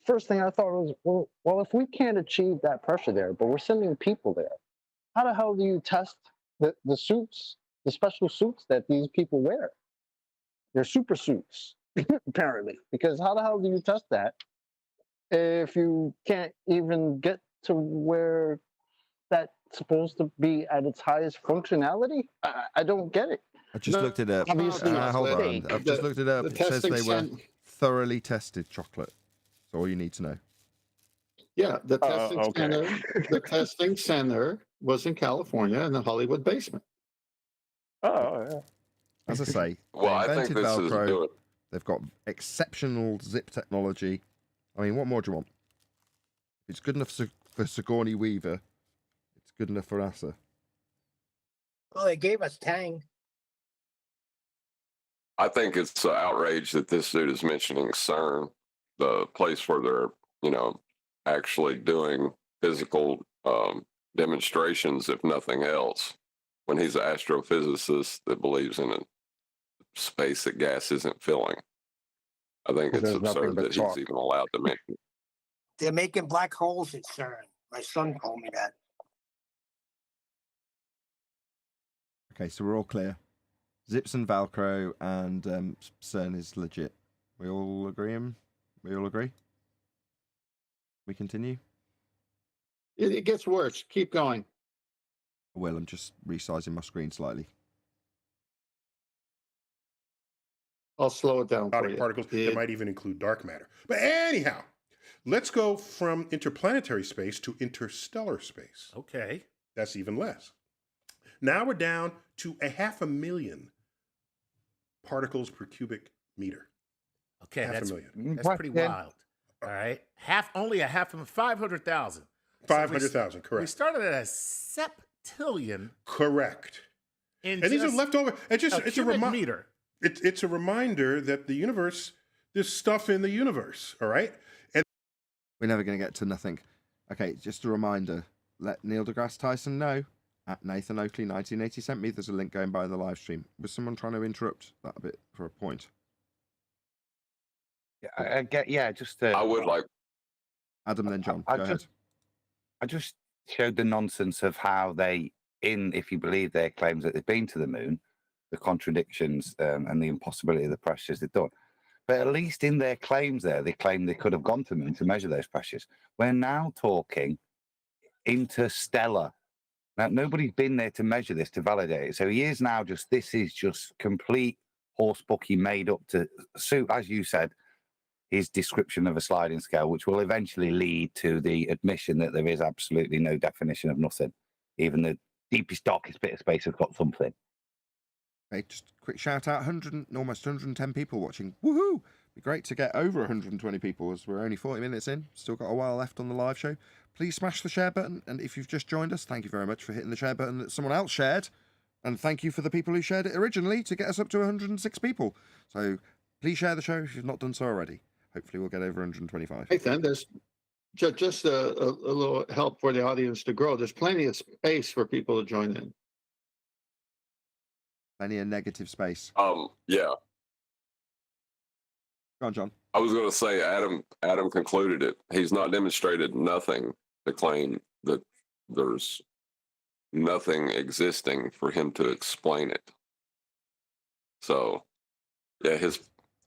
First thing I thought was, well, if we can't achieve that pressure there, but we're sending people there, how the hell do you test the suits, the special suits that these people wear? They're super suits, apparently. Because how the hell do you test that if you can't even get to where that's supposed to be at its highest functionality? I don't get it. I just looked it up. Obviously, Hold on. I've just looked it up. It says they were thoroughly tested chocolate. That's all you need to know. Yeah, the testing okay. center. The testing center was in California in the Hollywood basement. Oh, yeah. As I say, Well, I they think invented this is Velcro. doing. They've got exceptional zip technology. I mean, what more do you want? If it's good enough for Sigourney Weaver, it's good enough for NASA. Well, they gave us Tang. I think it's an outrage that this dude is mentioning CERN, the place where they're, actually doing physical demonstrations, if nothing else, when he's an astrophysicist that believes in a space that gas isn't filling. I think it's absurd that he's even allowed to mention it. They're making black holes at CERN. My son told me that. Okay, so we're all clear. Zips and Velcro and CERN is legit. We all agree? We all agree? We continue? It gets worse. Keep going. Well, I'm just resizing my screen slightly. I'll slow it down for you. Particles that might even include dark matter. But anyhow, let's go from interplanetary space to interstellar space. Okay. That's even less. Now we're down to 500,000 particles per cubic meter. Okay, 500,000. that's pretty wild. All right, only 500,000. 500,000, We correct. started at a septillion. Correct. In And these are just leftover. It's a cubic meter. It's a reminder that the universe, there's stuff in the universe, all right? And We're never going to get to nothing. Okay, just a reminder. Let Neil deGrasse Tyson know. At Nathan Oakley 1980 sent me. There's a link going by the live stream. Was someone trying to interrupt that a bit for a point? Yeah, I get. Yeah, just. I would like. Adam, then John. I Go ahead. I just showed the nonsense of how they, if you believe their claims that they've been to the moon, the contradictions and the impossibility of the pressures they've done. But at least in their claims there, they claim they could have gone to the moon to measure those pressures. We're now talking interstellar. Now, nobody's been there to measure this, to validate it. So he is now this is just complete horsebook he made up to suit, as you said, his description of a sliding scale, which will eventually lead to the admission that there is absolutely no definition of nothing. Even the deepest, darkest bit of space has got something. Okay, just a quick shout out. Almost 110 people watching. Woohoo! Be great to get over 120 people as we're only 40 minutes in. Still got a while left on the live show. Please smash the share button. And if you've just joined us, thank you very much for hitting the share button that someone else shared. And thank you for the people who shared it originally to get us up to 106 people. So please share the show if you've not done so already. Hopefully we'll get over 125. Nathan, there's just a little help for the audience to grow. There's plenty of space for people to join in. Plenty of negative space. Yeah. Go on, John. I was going to say Adam concluded it. He's not demonstrated nothing to claim that there's nothing existing for him to explain it. So, yeah,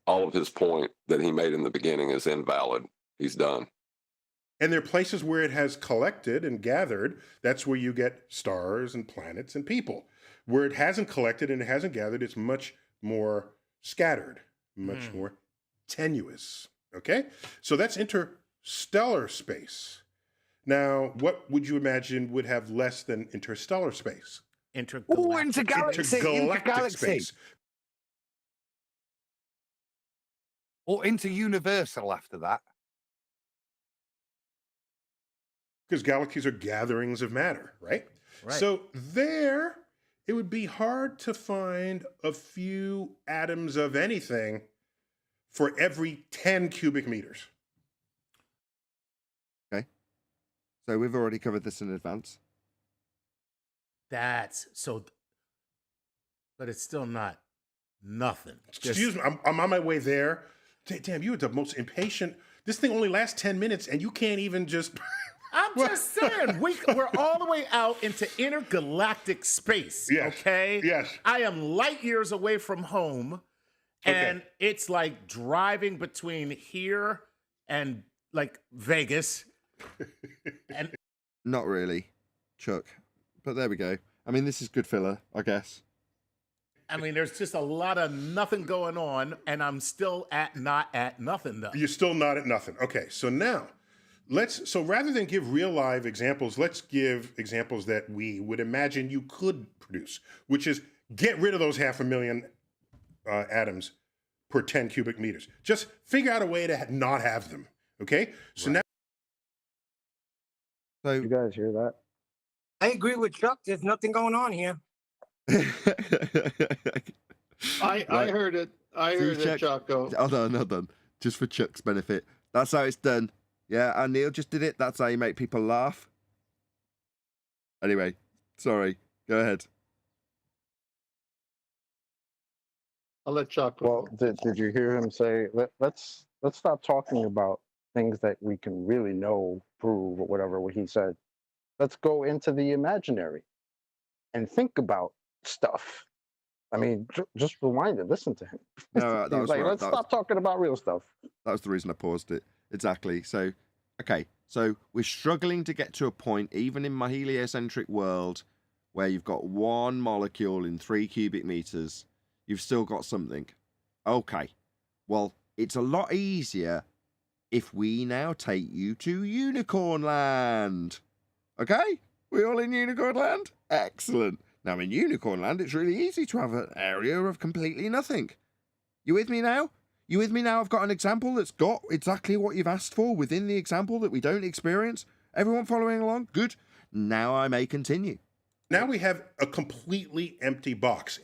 all of his point that he made in the beginning is invalid. He's done. And there are places where it has collected and gathered. That's where you get stars and planets and people. Where it hasn't collected and it hasn't gathered, it's much more scattered, much more tenuous. Okay? So that's interstellar space. Now, what would you imagine would have less than interstellar space? Intergalactic space. Or interuniversal after that. Because galaxies are gatherings of matter, right? So there, it would be hard to find a few atoms of anything for every 10 cubic meters. Okay. So we've already covered this in advance. That's so, but it's still not nothing. Excuse me, I'm on my way there. Damn, you are the most impatient. This thing only lasts 10 minutes and you can't even just... I'm just saying, we're all the way out into intergalactic space. Yes. Okay. Yes. I am light years away from home, and it's like driving between here and like Vegas. And not really, Chuck. But there we go. I mean, this is good filler, I guess. I mean, there's just a lot of nothing going on, and I'm still not at nothing though. You're still not at nothing. Okay, so now so rather than give real live examples, let's give examples that we would imagine you could produce, which is get rid of those 500,000 atoms per 10 cubic meters. Just figure out a way to not have them. Okay, so now. So You guys hear that? I agree with Chuck. There's nothing going on here. I heard it. I heard it, Chaco. Hold on. Just for Chuck's benefit. That's how it's done. Yeah, and Neil just did it. That's how you make people laugh. Anyway, sorry. Go ahead. I'll let Chaco. Well, did you hear him say, let's stop talking about things that we can really know, prove, or whatever what he said. Let's go into the imaginary and think about stuff. I mean, just rewind it. Listen to him. No, that was like, right. let's stop talking about real stuff. That was the reason I paused it. Exactly. So, okay. So we're struggling to get to a point, even in my heliocentric world, where you've got one molecule in 3 cubic meters. You've still got something. Okay. Well, it's a lot easier if we now take you to Unicorn Land. Okay? We all in Unicorn Land? Excellent. Now, in Unicorn Land, it's really easy to have an area of completely nothing. You with me now? I've got an example that's got exactly what you've asked for within the example that we don't experience. Everyone following along? Good. Now I may continue. Now we have a completely empty box.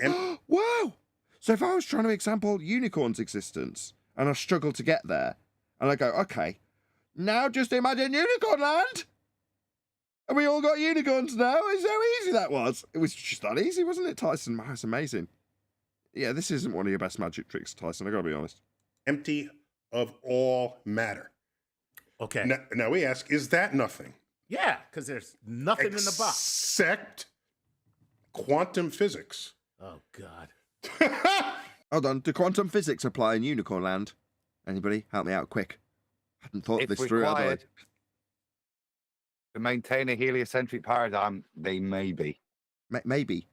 Wow! So if I was trying to example unicorns' existence, and I struggle to get there, and I go, okay, now just imagine unicorn land! And we all got unicorns now. It's how easy that was. It was just that easy, wasn't it, Tyson? Wow, it's amazing. Yeah, this isn't one of your best magic tricks, Tyson, I gotta be honest. Empty of all matter. Okay. Now we ask, is that nothing? Yeah, because there's nothing in the box. Except quantum physics. Oh, God. Hold on, do quantum physics apply in unicorn land? Anybody? Help me out quick. I hadn't thought If this through, had I? required to maintain a heliocentric paradigm, they may be. Maybe.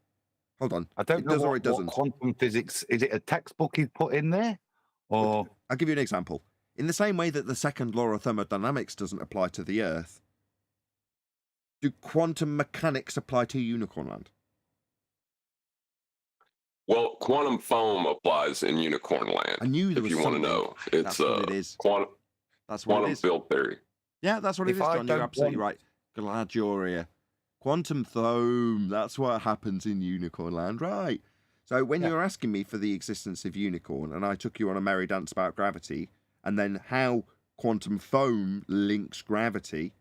Hold on. I don't It know does or what, it doesn't. what quantum physics, is it a textbook he's put in there? Or I'll give you an example. In the same way that the second law of thermodynamics doesn't apply to the Earth, do quantum mechanics apply to unicorn land? Well, quantum foam applies in unicorn land. I knew there if was you want to something. know, it's That's what it is. quantum That's what it quantum is. field theory. Yeah, that's what it If is, I John. You're don't absolutely want- right. Glad you're here. Quantum foam. That's what happens in unicorn land, right? So when you were asking me for the existence of unicorn, and I took you on a merry dance about gravity, and then how quantum foam links gravity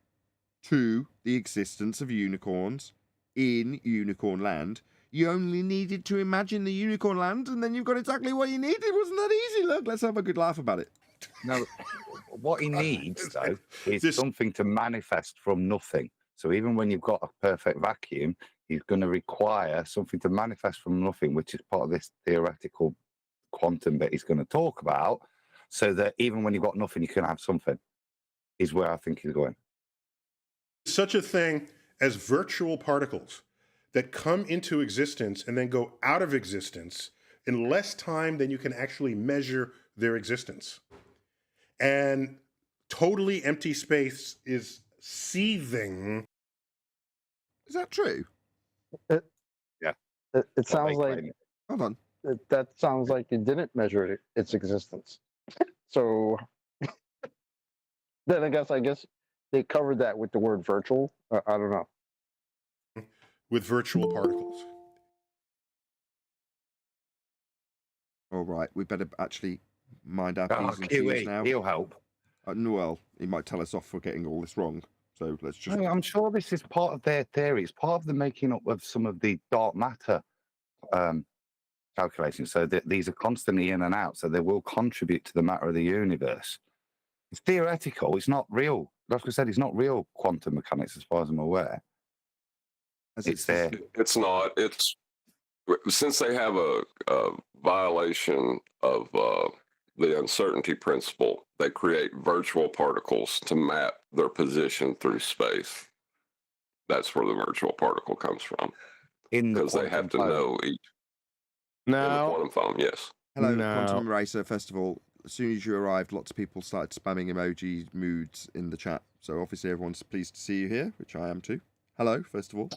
to the existence of unicorns in unicorn land, you only needed to imagine the unicorn land, and then you've got exactly what you needed. Wasn't that easy? Look, let's have a good laugh about it. no, what he needs though is something to manifest from nothing. So even when you've got a perfect vacuum, he's going to require something to manifest from nothing, which is part of this theoretical quantum bit he's going to talk about. So that even when you've got nothing, you can have something. Is where I think he's going. Such a thing as virtual particles that come into existence and then go out of existence in less time than you can actually measure their existence. And totally empty space is seething. Is that true? It What sounds they like claim. Hold on. that sounds like you didn't measure its existence. So then I guess they covered that with the word virtual. I don't know. With virtual particles. All right, we better actually mind our Oh, P's and Q's QE, now. he'll help. No, well, he might tell us off for getting all this wrong. So let's just. No, I'm sure this is part of their theory. It's part of the making up of some of the dark matter calculations. So that these are constantly in and out. So they will contribute to the matter of the universe. It's theoretical. It's not real. Like I said, it's not real quantum mechanics as far as I'm aware. It's there. It's not. It's since they have a violation of the uncertainty principle, they create virtual particles to map their position through space. That's where the virtual particle comes from. Because they have to know each. In the quantum foam, yes. Hello, Quantum Racer. First of all, as soon as you arrived, lots of people started spamming emoji moods in the chat. So obviously everyone's pleased to see you here, which I am too. Hello, first of all.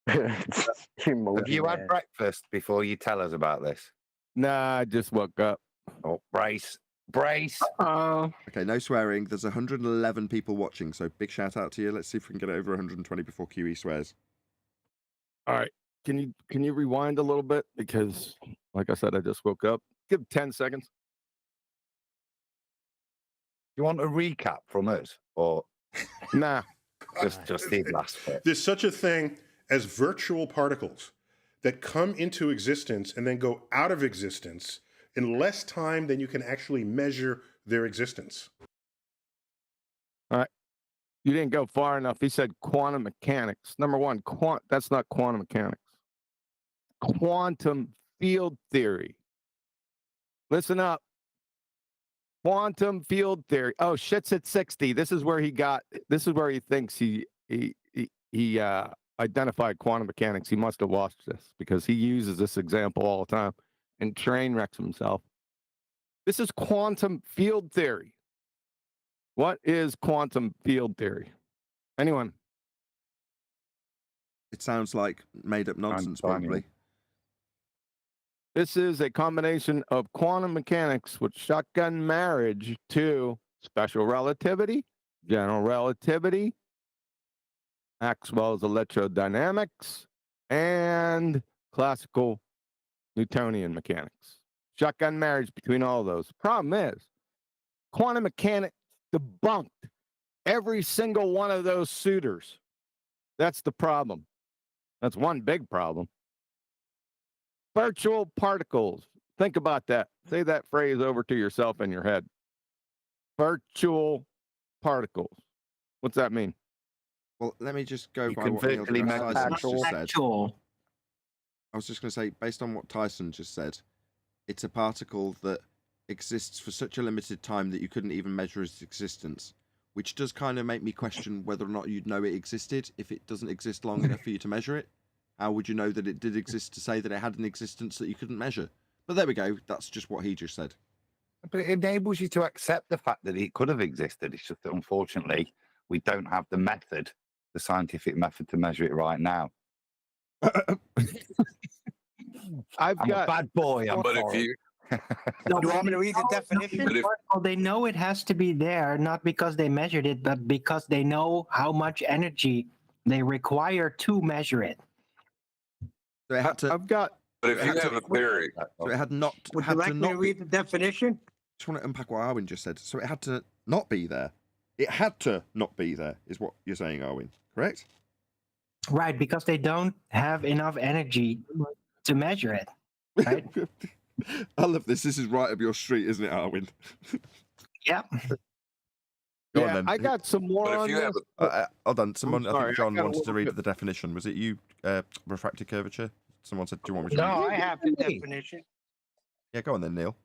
Have you had breakfast before you tell us about this? Nah, I just woke up. Oh, brace. Okay, no swearing. There's 111 people watching, so big shout out to you. Let's see if we can get it over 120 before QE swears. All right. Can you rewind a little bit? Because like I said, I just woke up. Give 10 seconds. You want a recap from us? Or nah. Just the last bit. There's such a thing as virtual particles that come into existence and then go out of existence in less time than you can actually measure their existence. All right. You didn't go far enough. He said quantum mechanics. Number one, that's not quantum mechanics. Quantum field theory. Listen up. Quantum field theory. Oh, shit's at 60. This is where he thinks he identified quantum mechanics. He must have watched this because he uses this example all the time and train wrecks himself. This is quantum field theory. What is quantum field theory? Anyone? It sounds like made up nonsense, probably. This is a combination of quantum mechanics with shotgun marriage to special relativity, general relativity, Maxwell's electrodynamics, and classical Newtonian mechanics. Shotgun marriage between all those. Problem is, quantum mechanics debunked every single one of those suitors. That's the problem. That's one big problem. Virtual particles. Think about that. Say that phrase over to yourself in your head. Virtual particles. What's that mean? Well, let me just go You by can what Neil virtually deGrasse make Tyson actual- just said. Actual. I was just going to say, based on what Tyson just said, it's a particle that exists for such a limited time that you couldn't even measure its existence, which does kind of make me question whether or not you'd know it existed if it doesn't exist long enough for you to measure it. How would you know that it did exist to say that it had an existence that you couldn't measure? But there we go. That's just what he just said. But it enables you to accept the fact that it could have existed. It's just that unfortunately we don't have the method, the scientific method to measure it right now. I've I'm a got bad boy. I'm But if sorry. you, No, You want me to read the definition? But if- they know it has to be there, not because they measured it, but because they know how much energy they require to measure it. So it had to. I've got but if you have a theory, So it had not. Would had you to like me not to be- read the definition? just want to unpack what Arwin just said. So it had to not be there. It had to not be there, is what you're saying, Arwin. Correct? Right, because they don't have enough energy to measure it. Right? I love this. This is right up your street, isn't it, Arwin? Yep. Go on yeah, then. I got some more but if on you have this. Hold on. Someone, I sorry, think I John gotta wanted to look read at- the definition. Was it you, refracted curvature? Someone said, do you want me to No, read it? I have the definition. Yeah, go on then, Neil.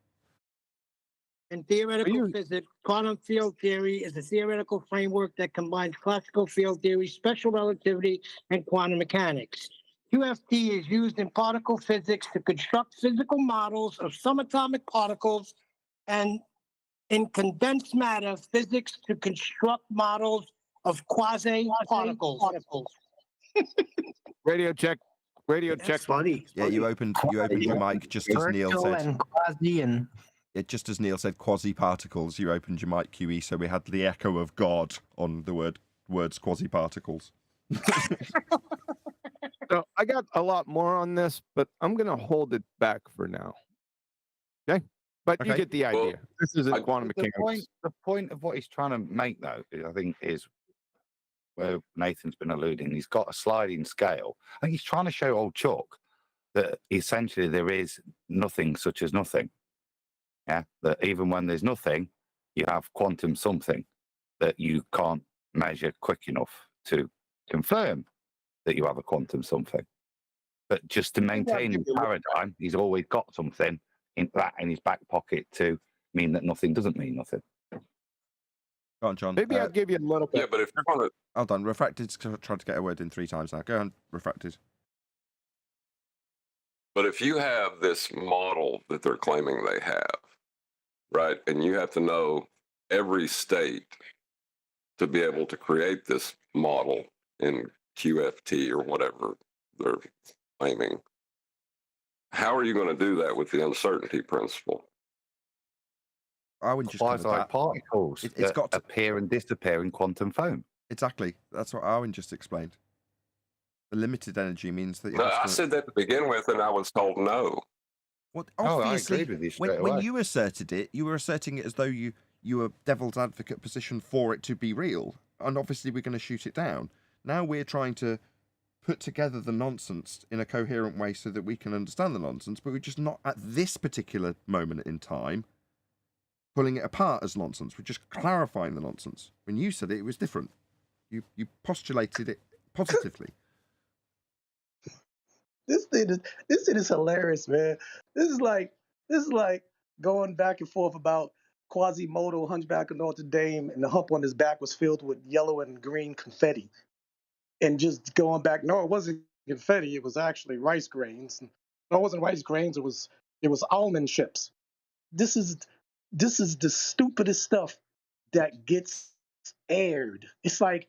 In theoretical you- physics, quantum field theory is a theoretical framework that combines classical field theory, special relativity, and quantum mechanics. QFT is used in particle physics to construct physical models of subatomic particles, and in condensed matter physics to construct models of quasi-particles. Radio check. Radio check. That's funny. Yeah, you opened your mic just as Neil Virtual said. and quasi and Yeah, just as Neil said, quasi particles. You opened your mic, QE, so we had the echo of God on the words quasi particles. So I got a lot more on this, but I'm going to hold it back for now. Okay? But you Okay. get the idea. Well, This isn't I- quantum The mechanics. point of what he's trying to make, though, I think, is where Nathan's been alluding. He's got a sliding scale. I think he's trying to show old Chuck that essentially there is nothing such as nothing. Yeah, that even when there's nothing, you have quantum something that you can't measure quick enough to confirm that you have a quantum something. But just to maintain his paradigm, he's always got something in his back pocket to mean that nothing doesn't mean nothing. Go on, John. Maybe I'll give you a little bit. yeah, but if you're going to, Hold on. Refracted's tried to get a word in 3 times now. Go on, Refracted. but if you have this model that they're claiming they have, right, and you have to know every state to be able to create this model in QFT or whatever they're claiming, how are you going to do that with the uncertainty principle? Arwin just covered Quasi that. particles It's that got to- appear and disappear in quantum foam. Exactly. That's what Arwin just explained. The limited energy means that you No, have I to... said that to begin with, and I was told no. Well, Oh, I obviously, agreed with you when, straight when away. you asserted it, you were asserting it as though you were devil's advocate position for it to be real. And obviously we're going to shoot it down. Now we're trying to put together the nonsense in a coherent way so that we can understand the nonsense, but we're just not at this particular moment in time pulling it apart as nonsense. We're just clarifying the nonsense. When you said it, it was different. You postulated it positively. This thing is hilarious, man. This is like going back and forth about Quasimodo, Hunchback of Notre Dame, and the hump on his back was filled with yellow and green confetti. And just going back, no, it wasn't confetti. It was actually rice grains. No, it wasn't rice grains. It was almond chips. This is the stupidest stuff that gets aired. It's like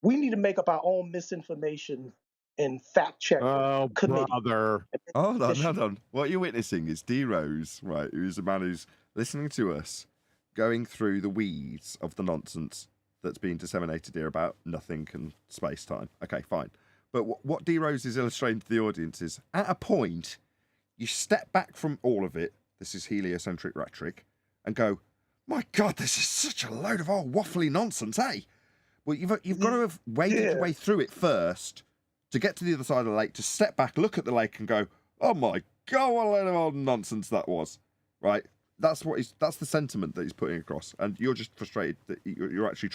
we need to make up our own misinformation and fact check Oh, committee. brother. Hold on. What you're witnessing is D Rose, right, who's a man who's listening to us, going through the weeds of the nonsense that's being disseminated here about nothing and space-time. Okay, fine. But what D. Rose is illustrating to the audience is, at a point, you step back from all of it, this is heliocentric rhetoric, and go, my God, this is such a load of old waffly nonsense, eh? Well, you've got to have waded your way through it first to get to the other side of the lake, to step back, look at the lake, and go, oh my God, what a load of old nonsense that was, right? That's the sentiment that he's putting across, and you're just frustrated that you're actually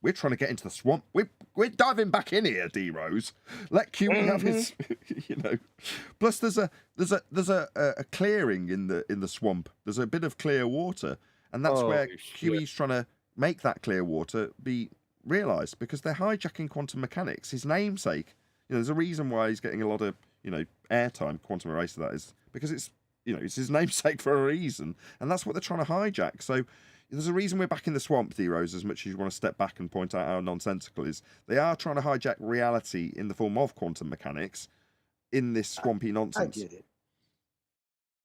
we're trying to get into the swamp. We're diving back in here, D. Rose. Let QE have his, Plus, there's a clearing in the swamp. There's a bit of clear water, and that's where QE's trying to make that clear water be realised, because they're hijacking quantum mechanics. His namesake, there's a reason why he's getting a lot of airtime. Quantum Eraser, that is, because it's his namesake for a reason, and that's what they're trying to hijack. So there's a reason we're back in the swamp, D. Rose, as much as you want to step back and point out how nonsensical it is. They are trying to hijack reality in the form of quantum mechanics in this swampy nonsense.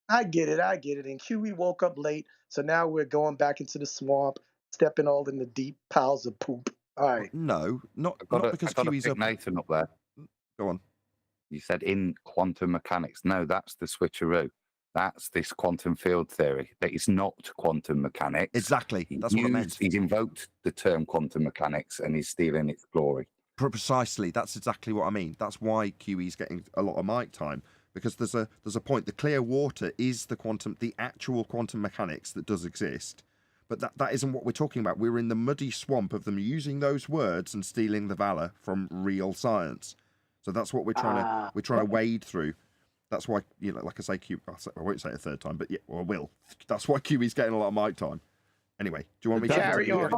I get it. And QE woke up late, so now we're going back into the swamp, stepping all in the deep piles of poop. All right. No, not because I QE's up. Nathan up there. Go on. You said in quantum mechanics. No, that's the switcheroo. That's this quantum field theory. That is not quantum mechanics. Exactly. That's what I meant. He's invoked the term quantum mechanics and he's stealing its glory. Precisely. That's exactly what I mean. That's why QE's getting a lot of mic time, because there's a point. The clear water is the actual quantum mechanics that does exist. But that isn't what we're talking about. We're in the muddy swamp of them using those words and stealing the valor from real science. So that's what we're trying to wade through. That's why, like I say, I won't say it a third time, but yeah, well, I will. That's why QE's getting a lot of mic time. Anyway, do you want me to carry on?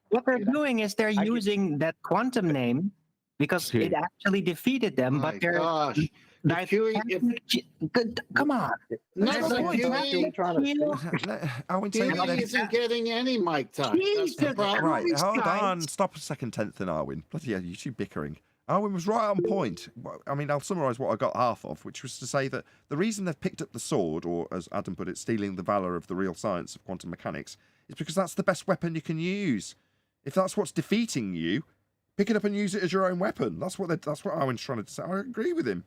What they're doing is they're using that quantum name because it actually defeated them, but they're come on. QE isn't getting any mic time. Right, hold on. Stop a second, 10th and Arwin. Bloody hell, you two bickering. Arwin was right on point. I mean, I'll summarise what I got half of, which was to say that the reason they've picked up the sword, or as Adam put it, stealing the valour of the real science of quantum mechanics, is because that's the best weapon you can use. If that's what's defeating you, pick it up and use it as your own weapon. That's what Arwin's trying to say. I agree with him.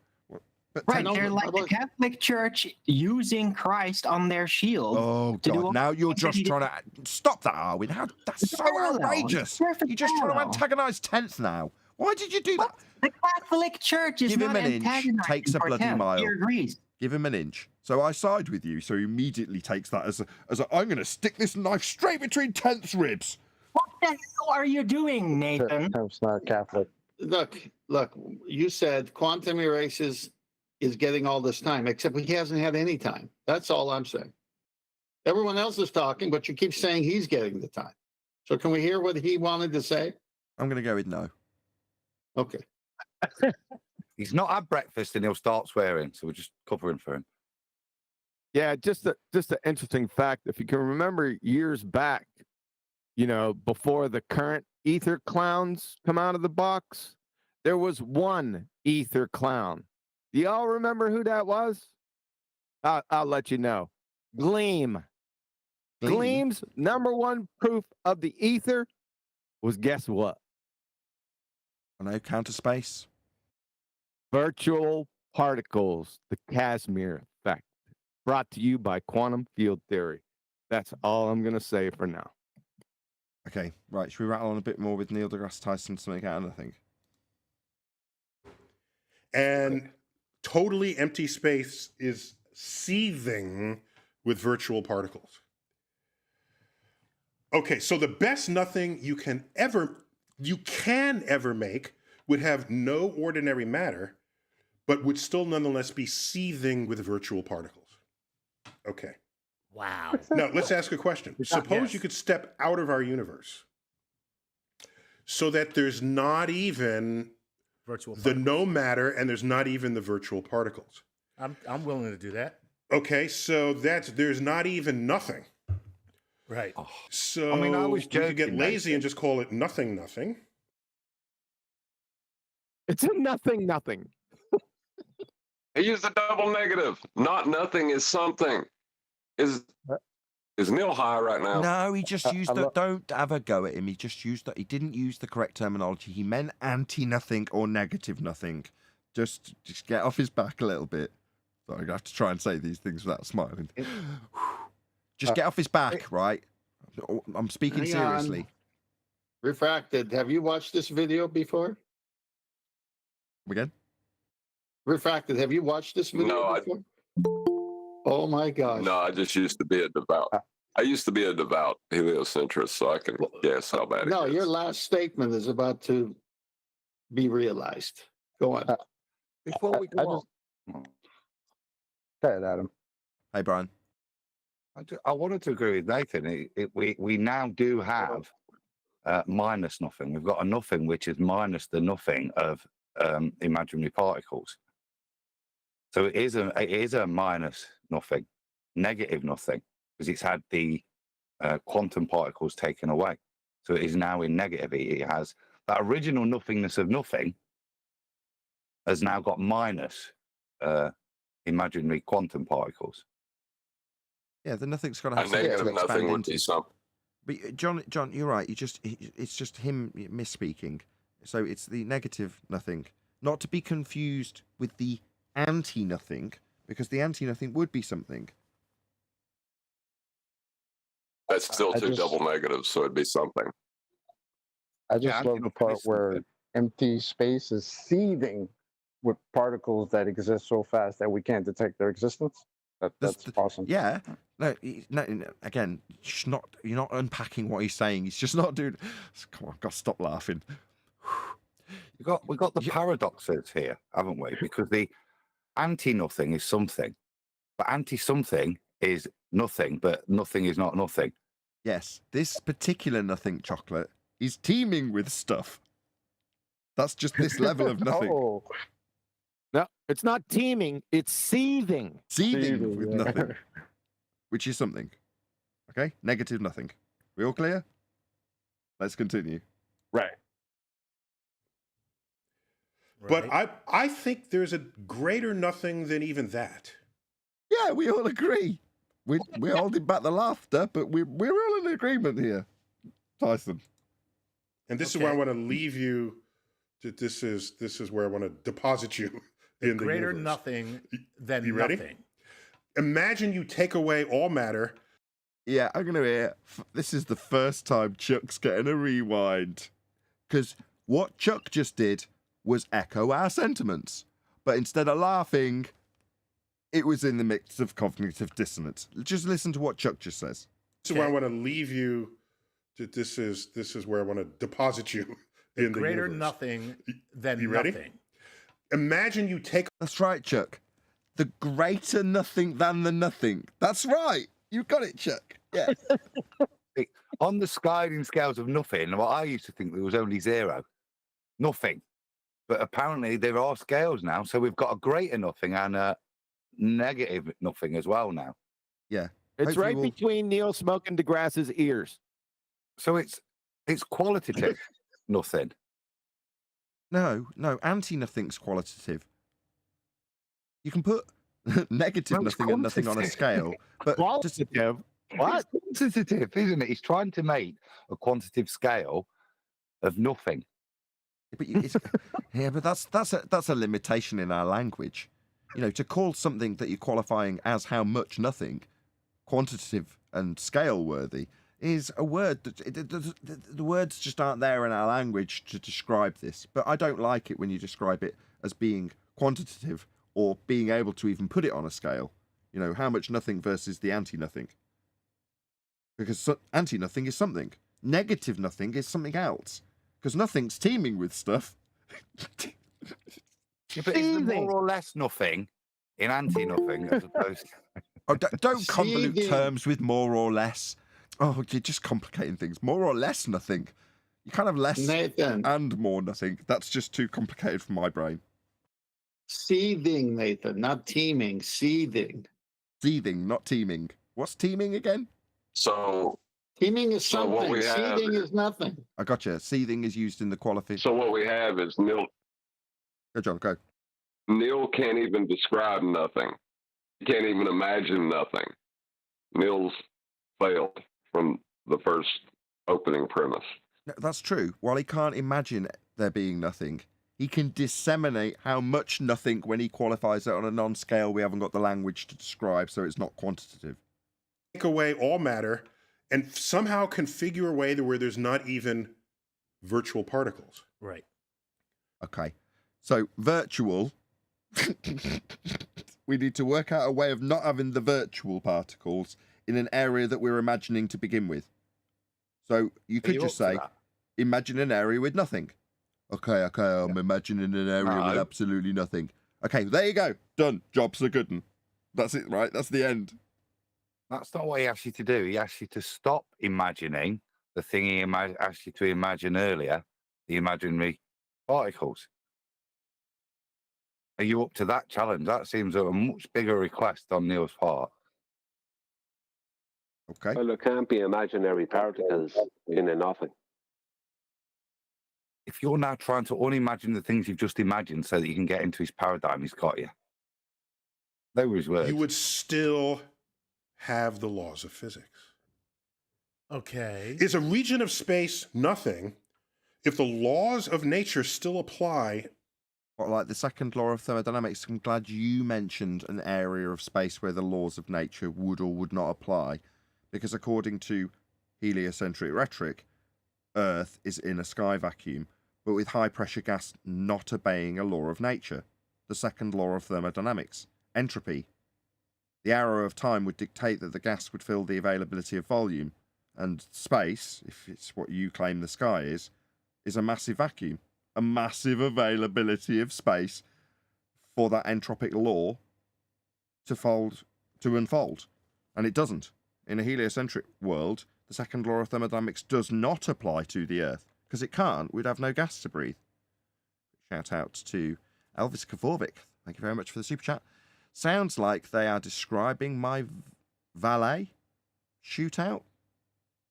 But right, they're like the Catholic Church using Christ on their shield. Oh, God. Now you're just trying to... Stop that, Arwin. That's so outrageous. You're just trying to antagonise 10th now. Why did you do that? The Catholic Church is not antagonizing. Takes a bloody mile. He agrees. Give him an inch. So I side with you. So he immediately takes that as I'm going to stick this knife straight between 10th's ribs. What the hell are you doing, Nathan? I'm not Catholic. Look, you said quantum erasers is getting all this time, except he hasn't had any time. That's all I'm saying. Everyone else is talking, but you keep saying he's getting the time. So can we hear what he wanted to say? I'm going to go with no. Okay. He's not had breakfast and he'll start swearing, so we're just covering for him. Yeah, just an interesting fact. If you can remember years back, before the current ether clowns come out of the box, there was one ether clown. Do y'all remember who that was? I'll let you know. Gleam. Gleam's number one proof of the ether was, guess what? I know, counter space. Virtual particles, the Casimir effect. Brought to you by quantum field theory. That's all I'm going to say for now. Okay, right. Should we rattle on a bit more with Neil deGrasse Tyson to make out anything? And totally empty space is seething with virtual particles. Okay, so the best nothing you can ever make would have no ordinary matter, but would still nonetheless be seething with virtual particles. Okay. Wow. Now, let's ask a question. Suppose you could step out of our universe so that there's not even the no matter and there's not even the virtual particles. I'm willing to do that. Okay, so there's not even nothing. Right. So I was joking, we could get lazy and just call it nothing. It's a nothing. He used a double negative. Not nothing is something. Is Neil high right now? No, he just used I the. lo- Don't have a go at him. He just used that. He didn't use the correct terminology. He meant anti-nothing or negative nothing. Just get off his back a little bit. Sorry, I have to try and say these things without smiling. Just get off his back, right? I'm speaking Hang on. seriously. Refracted. Have you watched this video before? Again? Refracted. Have you watched this video No, before? Oh my gosh. No, I just used to be a devout. I used to be a devout heliocentrist, so I can guess how bad it No, is. your last statement is about to be realized. Go on. Before we I go just- on, Go ahead, Adam. Hey, Brian. I wanted to agree with Nathan. We now do have minus nothing. We've got a nothing which is minus the nothing of imaginary particles. So it is a minus nothing, negative nothing, because it's had the quantum particles taken away. So it is now in negative. It has that original nothingness of nothing has now got minus imaginary quantum particles. Yeah, the nothing's got to have A something to negative expand nothing would into. be something. But John, you're right. It's just him misspeaking. So it's the negative nothing, not to be confused with the anti-nothing, because the anti-nothing would be something. That's still I two just- double negatives, so it'd be something. I just Yeah, love the part where empty space is seething with particles that exist so fast that we can't detect their existence. That's awesome. Yeah. No, again, you're not unpacking what he's saying. He's just not doing. Come on, I've got to stop laughing. We've got the paradoxes here, haven't we? Because the anti-nothing is something, but anti-something is nothing, but nothing is not nothing. Yes, this particular nothing chocolate is teeming with stuff. That's just this level of nothing. Oh, No, it's not teeming, it's seething. Seething with yeah. nothing, which is something. Okay, negative nothing. We all clear? Let's continue. Right. But I think there's a greater nothing than even that. Yeah, we all agree. We're holding back the laughter, but we're all in agreement here. Tyson. And this is where I want to leave you. This is where I want to deposit you in the greater universe. nothing than You ready? nothing. Imagine you take away all matter. Yeah, I'm going to hear. This is the first time Chuck's getting a rewind. Because what Chuck just did was echo our sentiments. But instead of laughing, it was in the mix of cognitive dissonance. Just listen to what Chuck just says. This is where I want to leave you. This is where I want to deposit you in the Greater universe. nothing than You ready? nothing. Imagine you take. That's right, Chuck. The greater nothing than the nothing. That's right. You got it, Chuck. Yeah. On the sliding scales of nothing, what I used to think there was only zero, nothing. But apparently there are scales now, so we've got a greater nothing and a negative nothing as well now. Yeah. It's Hopefully right we'll- between Neil Smoking DeGrasse's ears. So it's qualitative nothing. No, anti-nothing's qualitative. You can put negative No, it's nothing and nothing on a quantitative. scale, but just, Qualitative. What? It's quantitative, isn't it? He's trying to make a quantitative scale of nothing. but but that's a limitation in our language. You know, to call something that you're qualifying as how much nothing, quantitative and scale worthy, is a word that the words just aren't there in our language to describe this. But I don't like it when you describe it as being quantitative or being able to even put it on a scale. You know, how much nothing versus the anti-nothing. Because anti-nothing is something. Negative nothing is something else. Because nothing's teeming with stuff. Yeah, but is there more or less nothing in anti-nothing as opposed to... Oh, don't convolute Seething. terms with more or less. Oh, you're just complicating things. More or less nothing. You can't have less Nathan. and more nothing. That's just too complicated for my brain. Seething, Nathan, not teeming. Seething. Seething, not teeming. What's teeming again? So Teeming is So what something. we have Seething is- is nothing. I gotcha. Seething is used in the qualification. so what we have is Neil. Go, John, go. Neil can't even describe nothing. He can't even imagine nothing. Neil's failed from the first opening premise. No, that's true. While he can't imagine there being nothing, he can disseminate how much nothing when he qualifies it on a non-scale we haven't got the language to describe, so it's not quantitative. Take away all matter and somehow configure a way to where there's not even virtual particles. Right. Okay. So virtual, we need to work out a way of not having the virtual particles in an area that we're imagining to begin with. So you could just say, imagine an area with nothing. Okay, I'm imagining an area with absolutely nothing. Okay, there you go. Done. Job's a good one. That's it, right? That's the end. That's not what he asked you to do. He asked you to stop imagining the thing he asked you to imagine earlier, the imaginary particles. Are you up to that challenge? That seems a much bigger request on Neil's part. Okay. Well, there can't be imaginary particles in a nothing. If you're now trying to unimagine the things you've just imagined so that you can get into his paradigm, he's got you. They were his words. You would still have the laws of physics. Okay. Is a region of space nothing if the laws of nature still apply? What, like the second law of thermodynamics? I'm glad you mentioned an area of space where the laws of nature would or would not apply, because according to heliocentric rhetoric, Earth is in a sky vacuum, but with high pressure gas not obeying a law of nature, the second law of thermodynamics, entropy. The arrow of time would dictate that the gas would fill the availability of volume, and space, if it's what you claim the sky is a massive vacuum, a massive availability of space for that entropic law to unfold. And it doesn't. In a heliocentric world, the second law of thermodynamics does not apply to the Earth, because it can't. We'd have no gas to breathe. Shout out to Elvis Kavovic. Thank you very much for the super chat. Sounds like they are describing my valet shootout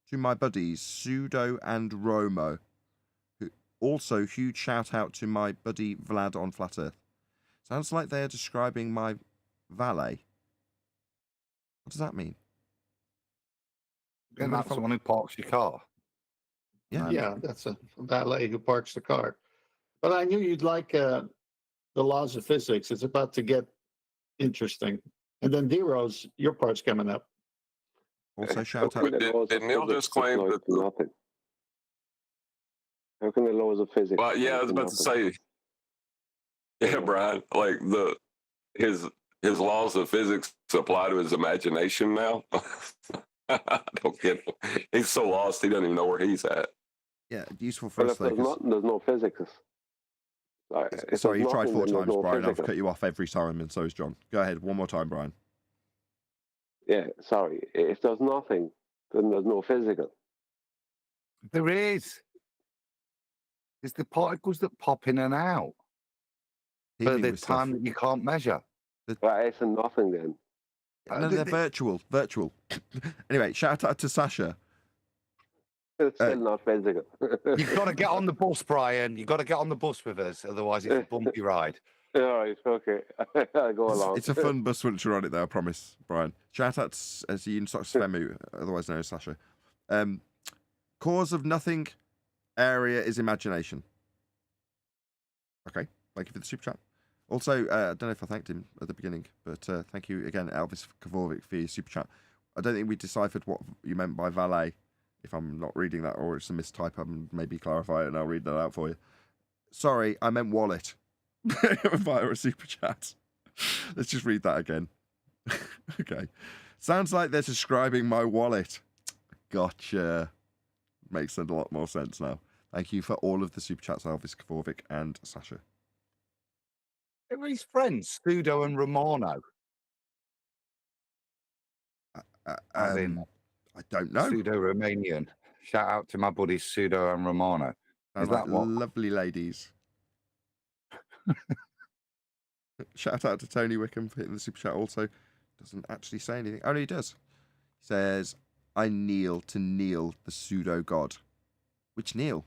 to my buddies Pseudo and Romo. Also, huge shout out to my buddy Vlad on Flat Earth. Sounds like they are describing my valet. What does that mean? And that's the one who parks your car. Yeah, that's a valet who parks the car. But I knew you'd like the laws of physics. It's about to get interesting. And then D-Rose, your part's coming up. Also, shout out. Did Neil just claim that nothing? How can the laws of physics? Well, yeah, I was about to say. Yeah, Brian, like his laws of physics apply to his imagination now. I don't get him. He's so lost, he doesn't even know where he's at. Yeah, useful for us. There's no physics. Sorry, you tried 4 times, Brian. I've cut you off every time, and so is John. Go ahead, one more time, Brian. Yeah, sorry. If there's nothing, then there's no physical. There is. It's the particles that pop in and out for the time that you can't measure. Right, it's a nothing then. No, they're virtual. Anyway, shout out to Sasha. It's still not physical. You've got to get on the bus, Brian. You've got to get on the bus with us, otherwise it's a bumpy ride. All right, okay. I'll go along. It's a fun bus once you're on it, though, I promise, Brian. Shout out to Svemu, otherwise known as Sasha. Cause of nothing area is imagination. Okay, thank you for the super chat. Also, I don't know if I thanked him at the beginning, but thank you again, Elvis Kavovic, for your super chat. I don't think we deciphered what you meant by valet. If I'm not reading that, or it's a mistype, I'll maybe clarify it and I'll read that out for you. Sorry, I meant wallet via a super chat. Let's just read that again. Okay. Sounds like they're describing my wallet. Gotcha. Makes a lot more sense now. Thank you for all of the super chats, Elvis Kavovic and Sasha. Who are his friends, Pseudo and Romano? I don't know. Pseudo-Romanian. Shout out to my buddies Pseudo and Romano. Is that what? Lovely ladies. Shout out to Tony Wickham for hitting the super chat. Also, doesn't actually say anything. Oh, no, he does. He says, I kneel to Neil, the pseudo god. Which Neil?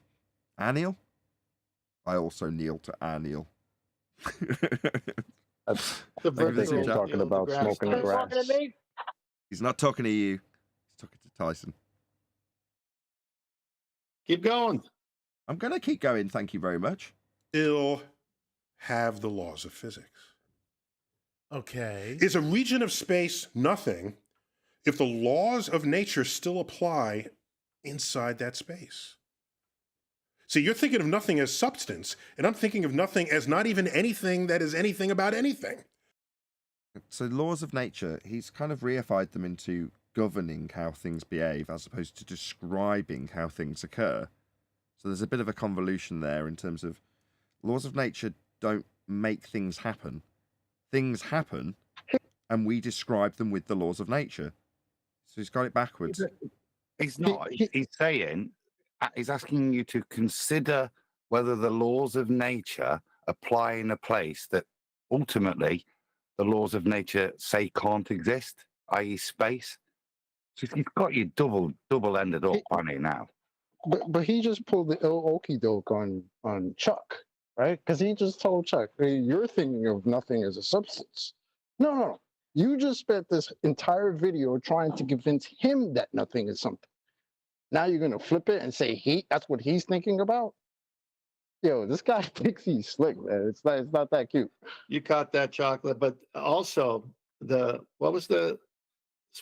Anil? I also kneel to Anil. The talking about smoking the grass. He's not talking to you. He's talking to Tyson. Keep going. I'm going to keep going. Thank you very much. Still have the laws of physics. Okay. Is a region of space nothing if the laws of nature still apply inside that space? See, you're thinking of nothing as substance, and I'm thinking of nothing as not even anything that is anything about anything. So laws of nature, he's kind of reified them into governing how things behave as opposed to describing how things occur. So there's a bit of a convolution there in terms of laws of nature don't make things happen. Things happen, and we describe them with the laws of nature. So he's got it backwards. He's not. He's saying, he's asking you to consider whether the laws of nature apply in a place that ultimately the laws of nature say can't exist, i.e. space. So he's got you double ended up on it now. But he just pulled the okey doke on Chuck, right? Because he just told Chuck, hey, you're thinking of nothing as a substance. No. You just spent this entire video trying to convince him that nothing is something. Now you're gonna flip it and say that's what he's thinking about? Yo, this guy thinks he's slick, man. It's not that cute. You caught that, Chocolate. But also, what was the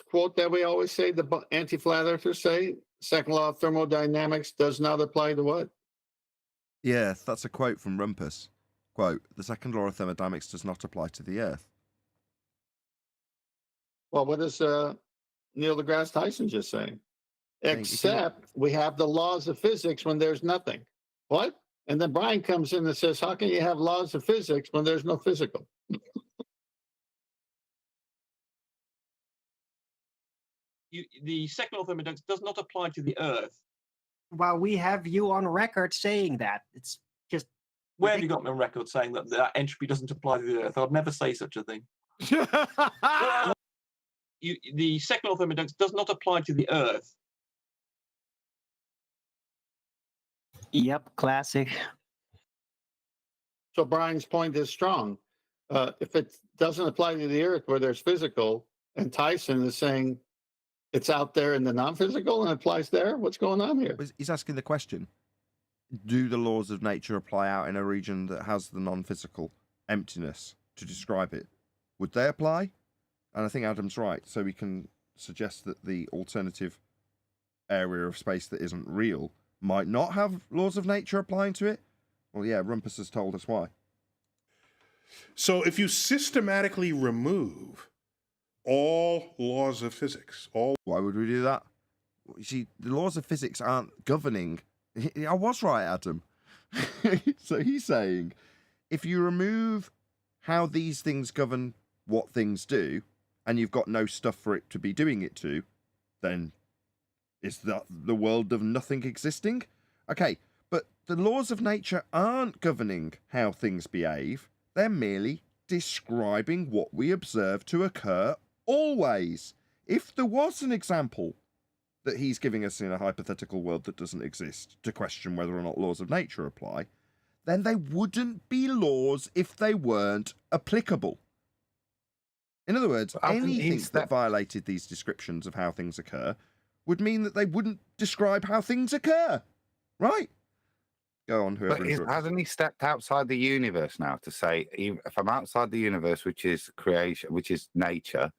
quote that we always say, the anti-flat earthers say? Second law of thermodynamics does not apply to what? Yeah, that's a quote from Rumpus. Quote, the second law of thermodynamics does not apply to the Earth. Well, what does Neil deGrasse Tyson just say? Except we have the laws of physics when there's nothing. What? And then Brian comes in and says, how can you have laws of physics when there's no physical? The second law of thermodynamics does not apply to the Earth. Well, we have you on record saying that. It's just... Where have you got me on record saying that entropy doesn't apply to the Earth? I'd never say such a thing. The second law of thermodynamics does not apply to the Earth. Yep, classic. So Brian's point is strong. If it doesn't apply to the Earth where there's physical, and Tyson is saying it's out there in the non-physical and applies there, what's going on here? He's asking the question, do the laws of nature apply out in a region that has the non-physical emptiness to describe it? Would they apply? And I think Adam's right. So we can suggest that the alternative area of space that isn't real might not have laws of nature applying to it. Well, yeah, Rumpus has told us why. So if you systematically remove all laws of physics, why would we do that? You see, the laws of physics aren't governing. I was right, Adam. So he's saying, if you remove how these things govern what things do, and you've got no stuff for it to be doing it to, then is that the world of nothing existing? Okay, but the laws of nature aren't governing how things behave. They're merely describing what we observe to occur always. If there was an example that he's giving us in a hypothetical world that doesn't exist to question whether or not laws of nature apply, then they wouldn't be laws if they weren't applicable. In other words, anything that violated these descriptions of how things occur would mean that they wouldn't describe how things occur, right? Go on, whoever. But hasn't he stepped outside the universe now to say, if I'm outside the universe, which is creation, which is nature,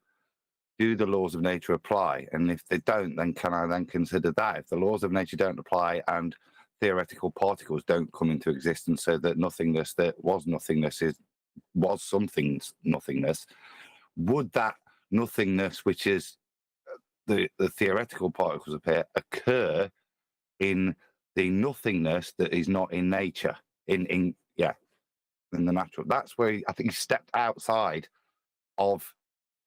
do the laws of nature apply? And if they don't, then can I then consider that? If the laws of nature don't apply and theoretical particles don't come into existence, so that nothingness that was nothingness was something's nothingness, would that nothingness, which is the theoretical particles appear, occur in the nothingness that is not in nature, in the natural? That's where I think he stepped outside of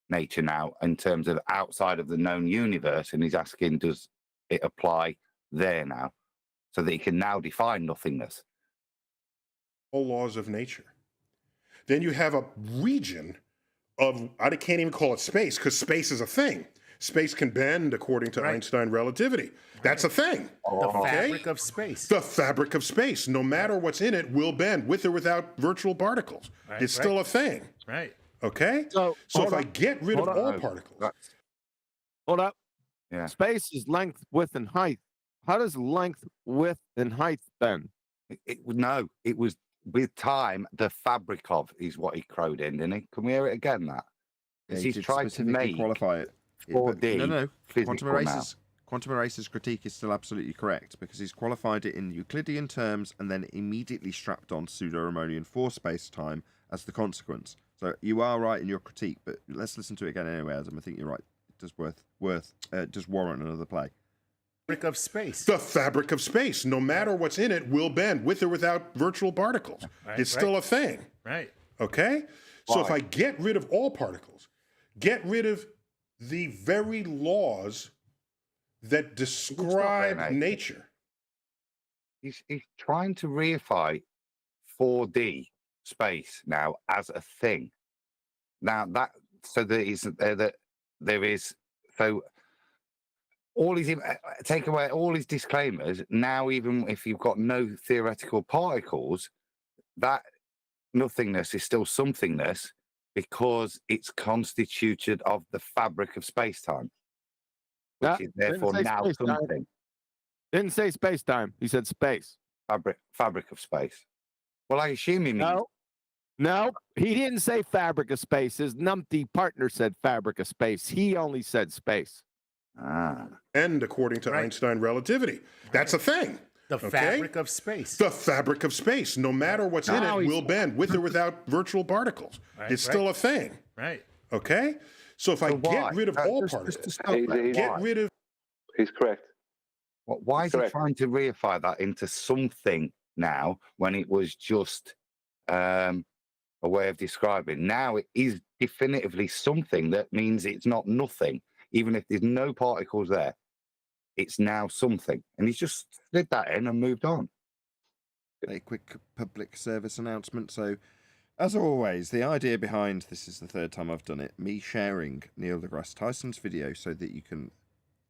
nature now, in terms of outside of the known universe, and he's asking, does it apply there now, so that he can now define nothingness? All laws of nature. Then you have a region of, I can't even call it space, because space is a thing. Space can bend according to Einstein relativity. That's a thing. The fabric of space. The fabric of space, no matter what's in it, will bend with or without virtual particles. It's still a thing. Right. Okay? So if I get rid of all particles. Hold up. Yeah. Space is length, width, and height. How does length, width, and height then? No, it was with time. The fabric of is what he crowed in, didn't he? Can we hear it again? That Yeah, he's did tried to specifically make qualify it. 4D No. physical now. Quantum Eraser's critique is still absolutely correct because he's qualified it in Euclidean terms and then immediately strapped on pseudo-Riemannian for space-time as the consequence. So you are right in your critique, but let's listen to it again anyway, Adam. I think you're right. It does warrant another play. Fabric of space. The fabric of space, no matter what's in it, will bend with or without virtual particles. It's still a thing. Right. Okay? So if I get rid of all particles, get rid of the very laws that describe nature. He's trying to reify 4D space now as a thing. Now that so that there is so all his take away all his disclaimers. Now, even if you've got no theoretical particles, that nothingness is still somethingness because it's constituted of the fabric of space-time, which is therefore now something. Didn't say space-time. He said space. Fabric of space. Well, I assume he means... No, he didn't say fabric of space. His numpty partner said fabric of space. He only said space. And according to Einstein relativity. That's a thing. The fabric of space. The fabric of space, no matter what's in it, will bend with or without virtual particles. It's still a thing. Right. Okay? So if I get rid of all particles, get rid of... He's correct. Why is he trying to reify that into something now when it was just a way of describing? Now it is definitively something that means it's not nothing. Even if there's no particles there, it's now something. And he's just slid that in and moved on. A quick public service announcement. So, as always, the idea behind this is the third time I've done it. Me sharing Neil deGrasse Tyson's video so that you can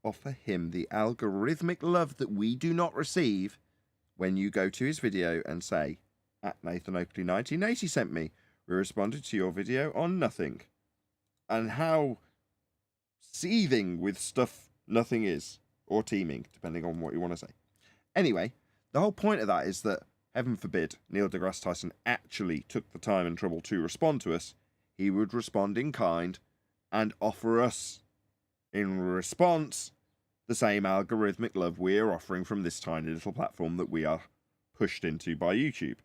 offer him the algorithmic love that we do not receive when you go to his video and say, at Nathan Oakley 1980 sent me. We responded to your video on nothing. And how seething with stuff nothing is, or teeming, depending on what you want to say. Anyway, the whole point of that is that, heaven forbid, Neil deGrasse Tyson actually took the time and trouble to respond to us, he would respond in kind and offer us, in response, the same algorithmic love we are offering from this tiny little platform that we are pushed into by YouTube.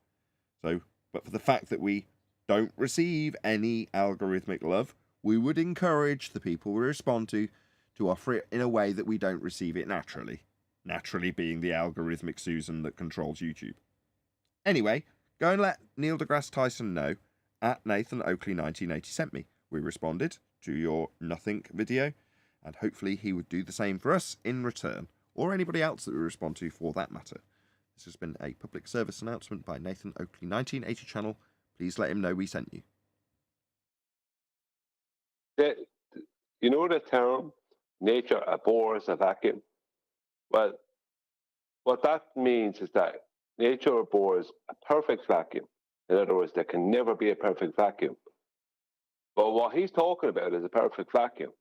So, but for the fact that we don't receive any algorithmic love, we would encourage the people we respond to offer it in a way that we don't receive it naturally. Naturally being the algorithmic Susan that controls YouTube. Anyway, go and let Neil deGrasse Tyson know at Nathan Oakley 1980 sent me. We responded to your nothing video, and hopefully he would do the same for us in return, or anybody else that we respond to for that matter. This has been a public service announcement by Nathan Oakley 1980 channel. Please let him know we sent you. You know the term, nature abhors a vacuum? Well, what that means is that nature abhors a perfect vacuum. In other words, there can never be a perfect vacuum. But what he's talking about is a perfect vacuum.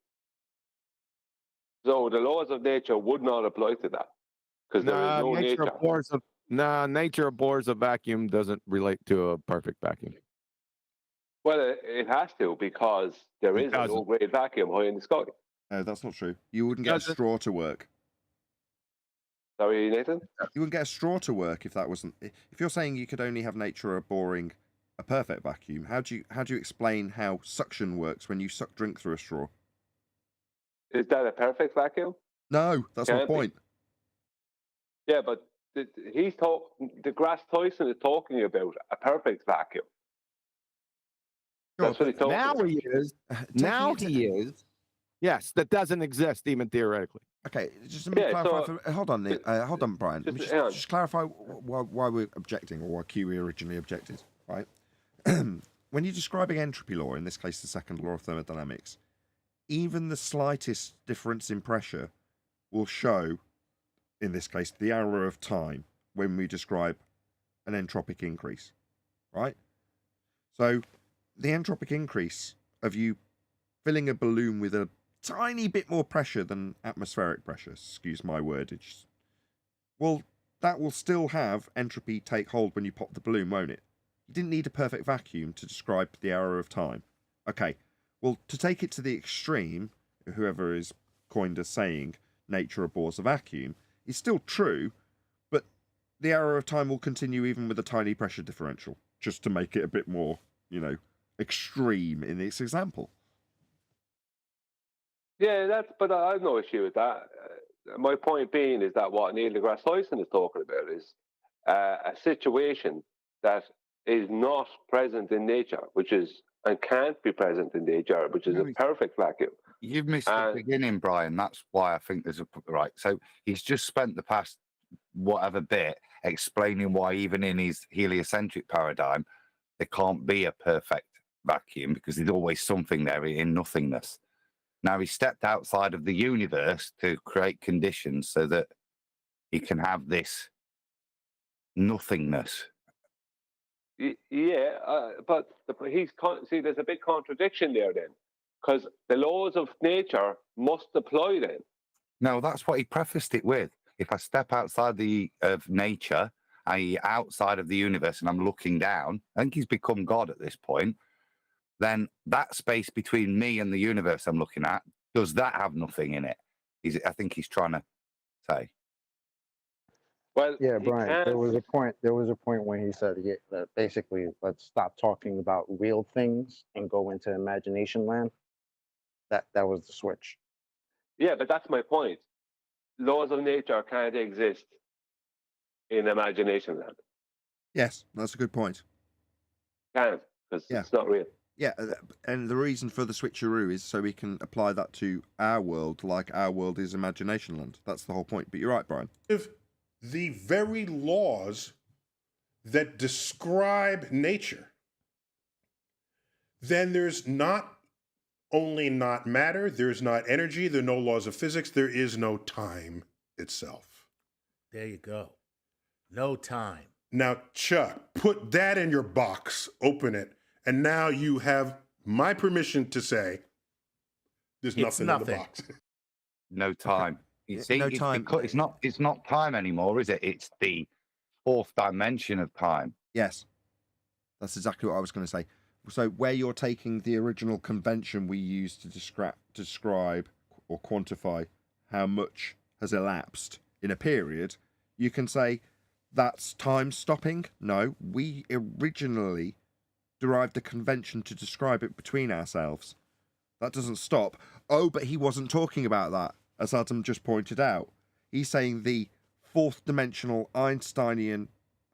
So the laws of nature would not apply to that, because there is no nature. Nature abhors a vacuum doesn't relate to a perfect vacuum. Well, it has to, because there is a low-grade vacuum high in the sky. No, that's not true. You wouldn't get a straw to work. Sorry, Nathan? You wouldn't get a straw to work if that wasn't... If you're saying you could only have nature abhorring a perfect vacuum, how do you explain how suction works when you suck drink through a straw? Is that a perfect vacuum? No, that's my point. Yeah, but deGrasse Tyson is talking about a perfect vacuum. That's what he's talking about. Now he is. Yes, that doesn't exist even theoretically. Okay, just let me clarify. Hold on, Brian. Let me just clarify why we're objecting, or why QE originally objected. Right? When you're describing entropy law, in this case the second law of thermodynamics, even the slightest difference in pressure will show, in this case, the arrow of time when we describe an entropic increase. Right? So the entropic increase of you filling a balloon with a tiny bit more pressure than atmospheric pressure, excuse my wordage, well, that will still have entropy take hold when you pop the balloon, won't it? You didn't need a perfect vacuum to describe the arrow of time. Okay, well, to take it to the extreme, whoever is coined as saying nature abhors a vacuum, is still true, but the arrow of time will continue even with a tiny pressure differential, just to make it a bit more, extreme in its example. Yeah, but I have no issue with that. My point being is that what Neil deGrasse Tyson is talking about is a situation that is not present in nature, and can't be present in nature, which is a perfect vacuum. You've missed the beginning, Brian. That's why I think there's right. So he's just spent the past whatever bit explaining why even in his heliocentric paradigm, there can't be a perfect vacuum because there's always something there in nothingness. Now he stepped outside of the universe to create conditions so that he can have this nothingness. Yeah, but see, there's a big contradiction there then, because the laws of nature must apply then. No, that's what he prefaced it with. If I step outside of nature, i.e. outside of the universe, and I'm looking down, I think he's become God at this point, then that space between me and the universe I'm looking at, does that have nothing in it? I think he's trying to say. Well, yeah, Brian, there was a point when he said that basically let's stop talking about real things and go into imagination land. That was the switch. Yeah, but that's my point. Laws of nature can't exist in imagination land. Yes, that's a good point. Can't, because it's not real. Yeah, and the reason for the switcheroo is so we can apply that to our world, like our world is imagination land. That's the whole point. But you're right, Brian. If the very laws that describe nature, then there's not only not matter, there's not energy, there are no laws of physics, there is no time itself. There you go. No time. Now, Chuck, put that in your box, open it, and now you have my permission to say there's nothing in the box. No time. You see, no time. It's not time anymore, is it? It's the fourth dimension of time. Yes. That's exactly what I was going to say. So where you're taking the original convention we used to describe or quantify how much has elapsed in a period, you can say that's time stopping. No, we originally derived the convention to describe it between ourselves. That doesn't stop. Oh, but he wasn't talking about that, as Adam just pointed out. He's saying the fourth dimensional Einsteinian,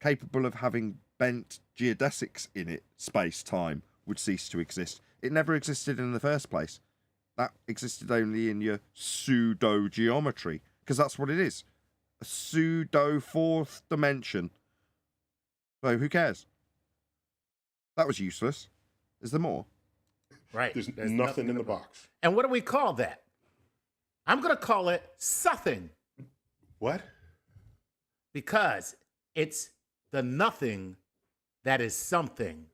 capable of having bent geodesics in it, space-time, would cease to exist. It never existed in the first place. That existed only in your pseudo-geometry, because that's what it is. A pseudo-fourth dimension. So who cares? That was useless. Is there more? Right. There's nothing in the box. And what do we call that? I'm going to call it something. What? Because it's the nothing that is something,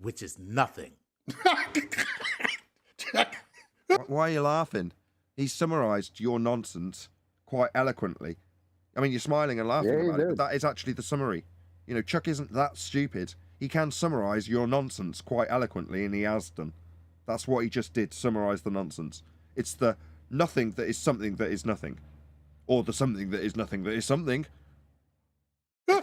which is nothing. Why are you laughing? He summarised your nonsense quite eloquently. I mean, you're smiling and laughing about it, but that is actually the summary. Chuck isn't that stupid. He can summarise your nonsense quite eloquently, and he has done. That's what he just did, summarise the nonsense. It's the nothing that is something that is nothing. Or the something that is nothing that is something. You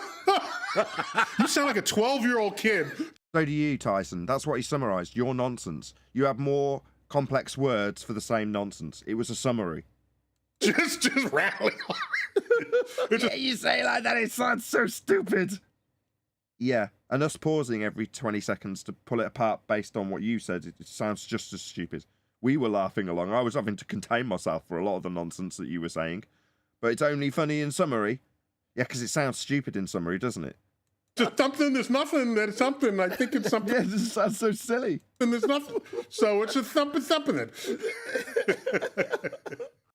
sound like a 12-year-old kid. So do you, Tyson. That's what he summarised, your nonsense. You have more complex words for the same nonsense. It was a summary. Just rally on. Yeah, you say it like that, it sounds so stupid. Yeah, and us pausing every 20 seconds to pull it apart based on what you said, it sounds just as stupid. We were laughing along. I was having to contain myself for a lot of the nonsense that you were saying. But it's only funny in summary. Yeah, because it sounds stupid in summary, doesn't it? Just something, there's nothing, there's something. I think it's something. Yeah, this sounds so silly. And there's nothing. So it's just something.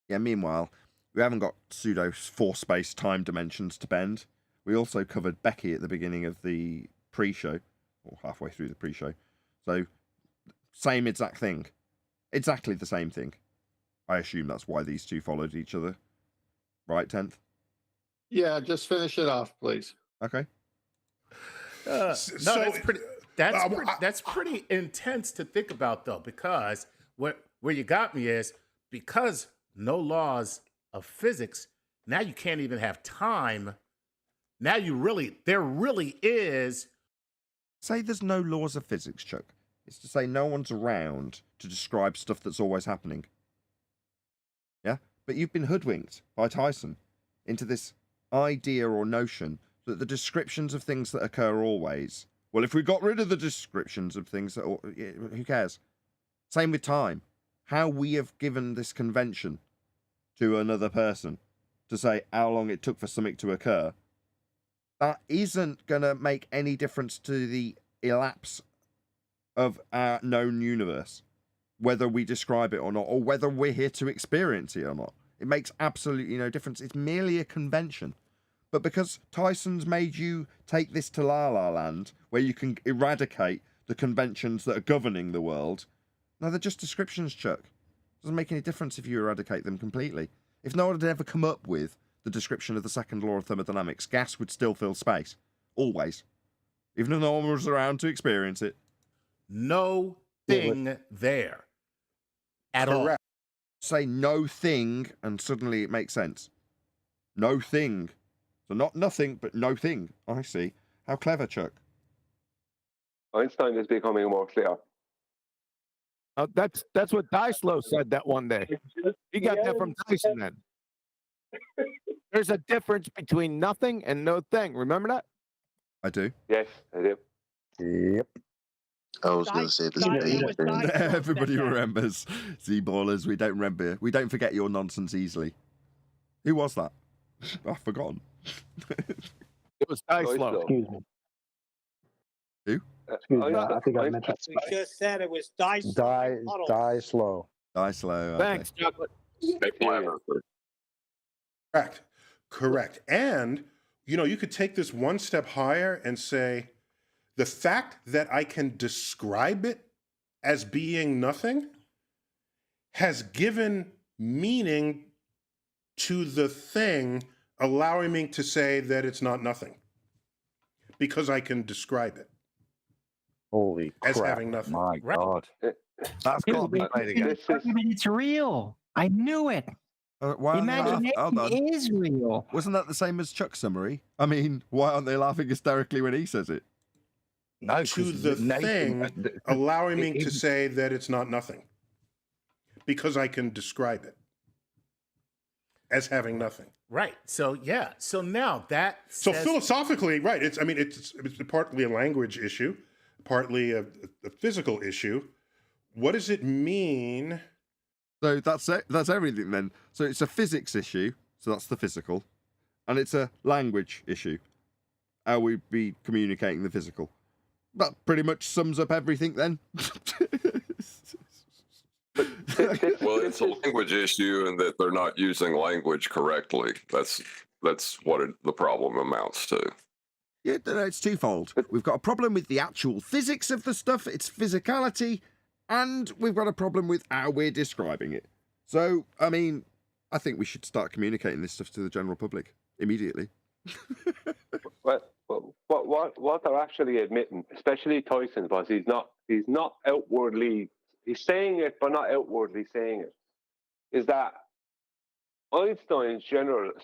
Yeah, meanwhile, we haven't got pseudo four-space time dimensions to bend. We also covered Becky at the beginning of the pre-show, or halfway through the pre-show. So, same exact thing. Exactly the same thing. I assume that's why these two followed each other. Right, 10th? Yeah, just finish it off, please. Okay. No, So- that's pretty. That's well, pretty, that's pretty intense to think about, though, because where you got me is because no laws of physics. Now you can't even have time. Now there really is. Say there's no laws of physics, Chuck. It's to say no one's around to describe stuff that's always happening. Yeah? But you've been hoodwinked by Tyson into this idea or notion that the descriptions of things that occur always. Well, if we got rid of the descriptions of things that, who cares? Same with time. How we have given this convention to another person to say how long it took for something to occur, that isn't going to make any difference to the elapse of our known universe, whether we describe it or not, or whether we're here to experience it or not. It makes absolutely no difference. It's merely a convention. But because Tyson's made you take this to La La Land, where you can eradicate the conventions that are governing the world, no, they're just descriptions, Chuck. Doesn't make any difference if you eradicate them completely. If no one had ever come up with the description of the second law of thermodynamics, gas would still fill space. Always. Even if no one was around to experience it. No thing there at all. Correct. Say no thing, and suddenly it makes sense. No thing. So not nothing, but no thing. I see. How clever, Chuck. Einstein is becoming more clear. That's what Dyslow said that one day. He got that from Tyson then. There's a difference between nothing and no thing. Remember that? I do. Yes, I do. Yep. I was going to say the same. Everybody remembers. Z-ballers, we don't remember. We don't forget your nonsense easily. Who was that? I've forgotten. It was Dyslow. Excuse me. Who? Excuse me. I think I mentioned. We just said it was die slow. Die slow. Thanks, Chocolate. Correct. And, you could take this one step higher and say, the fact that I can describe it as being nothing has given meaning to the thing, allowing me to say that it's not nothing. Because I can describe it. Holy as crap. having nothing. My God. That's got to be played again. It's real. I knew it. Why Imagination is real. Wasn't that the same as Chuck's summary? I mean, why aren't they laughing hysterically when he says it? No, to the thing, allowing me to say that it's not nothing. Because I can describe it as having nothing. Right. So yeah. So now that. So philosophically, right? It's partly a language issue, partly a physical issue. What does it mean? So that's it. That's everything then. So it's a physics issue. So that's the physical, and it's a language issue. How we be communicating the physical. That pretty much sums up everything then. Well, it's a language issue, and that they're not using language correctly. That's what the problem amounts to. Yeah, it's twofold. We've got a problem with the actual physics of the stuff, its physicality, and we've got a problem with how we're describing it. So, I mean, I think we should start communicating this stuff to the general public immediately. What they're actually admitting, especially Tyson, was he's not outwardly, he's saying it but not outwardly saying it, is that Einstein's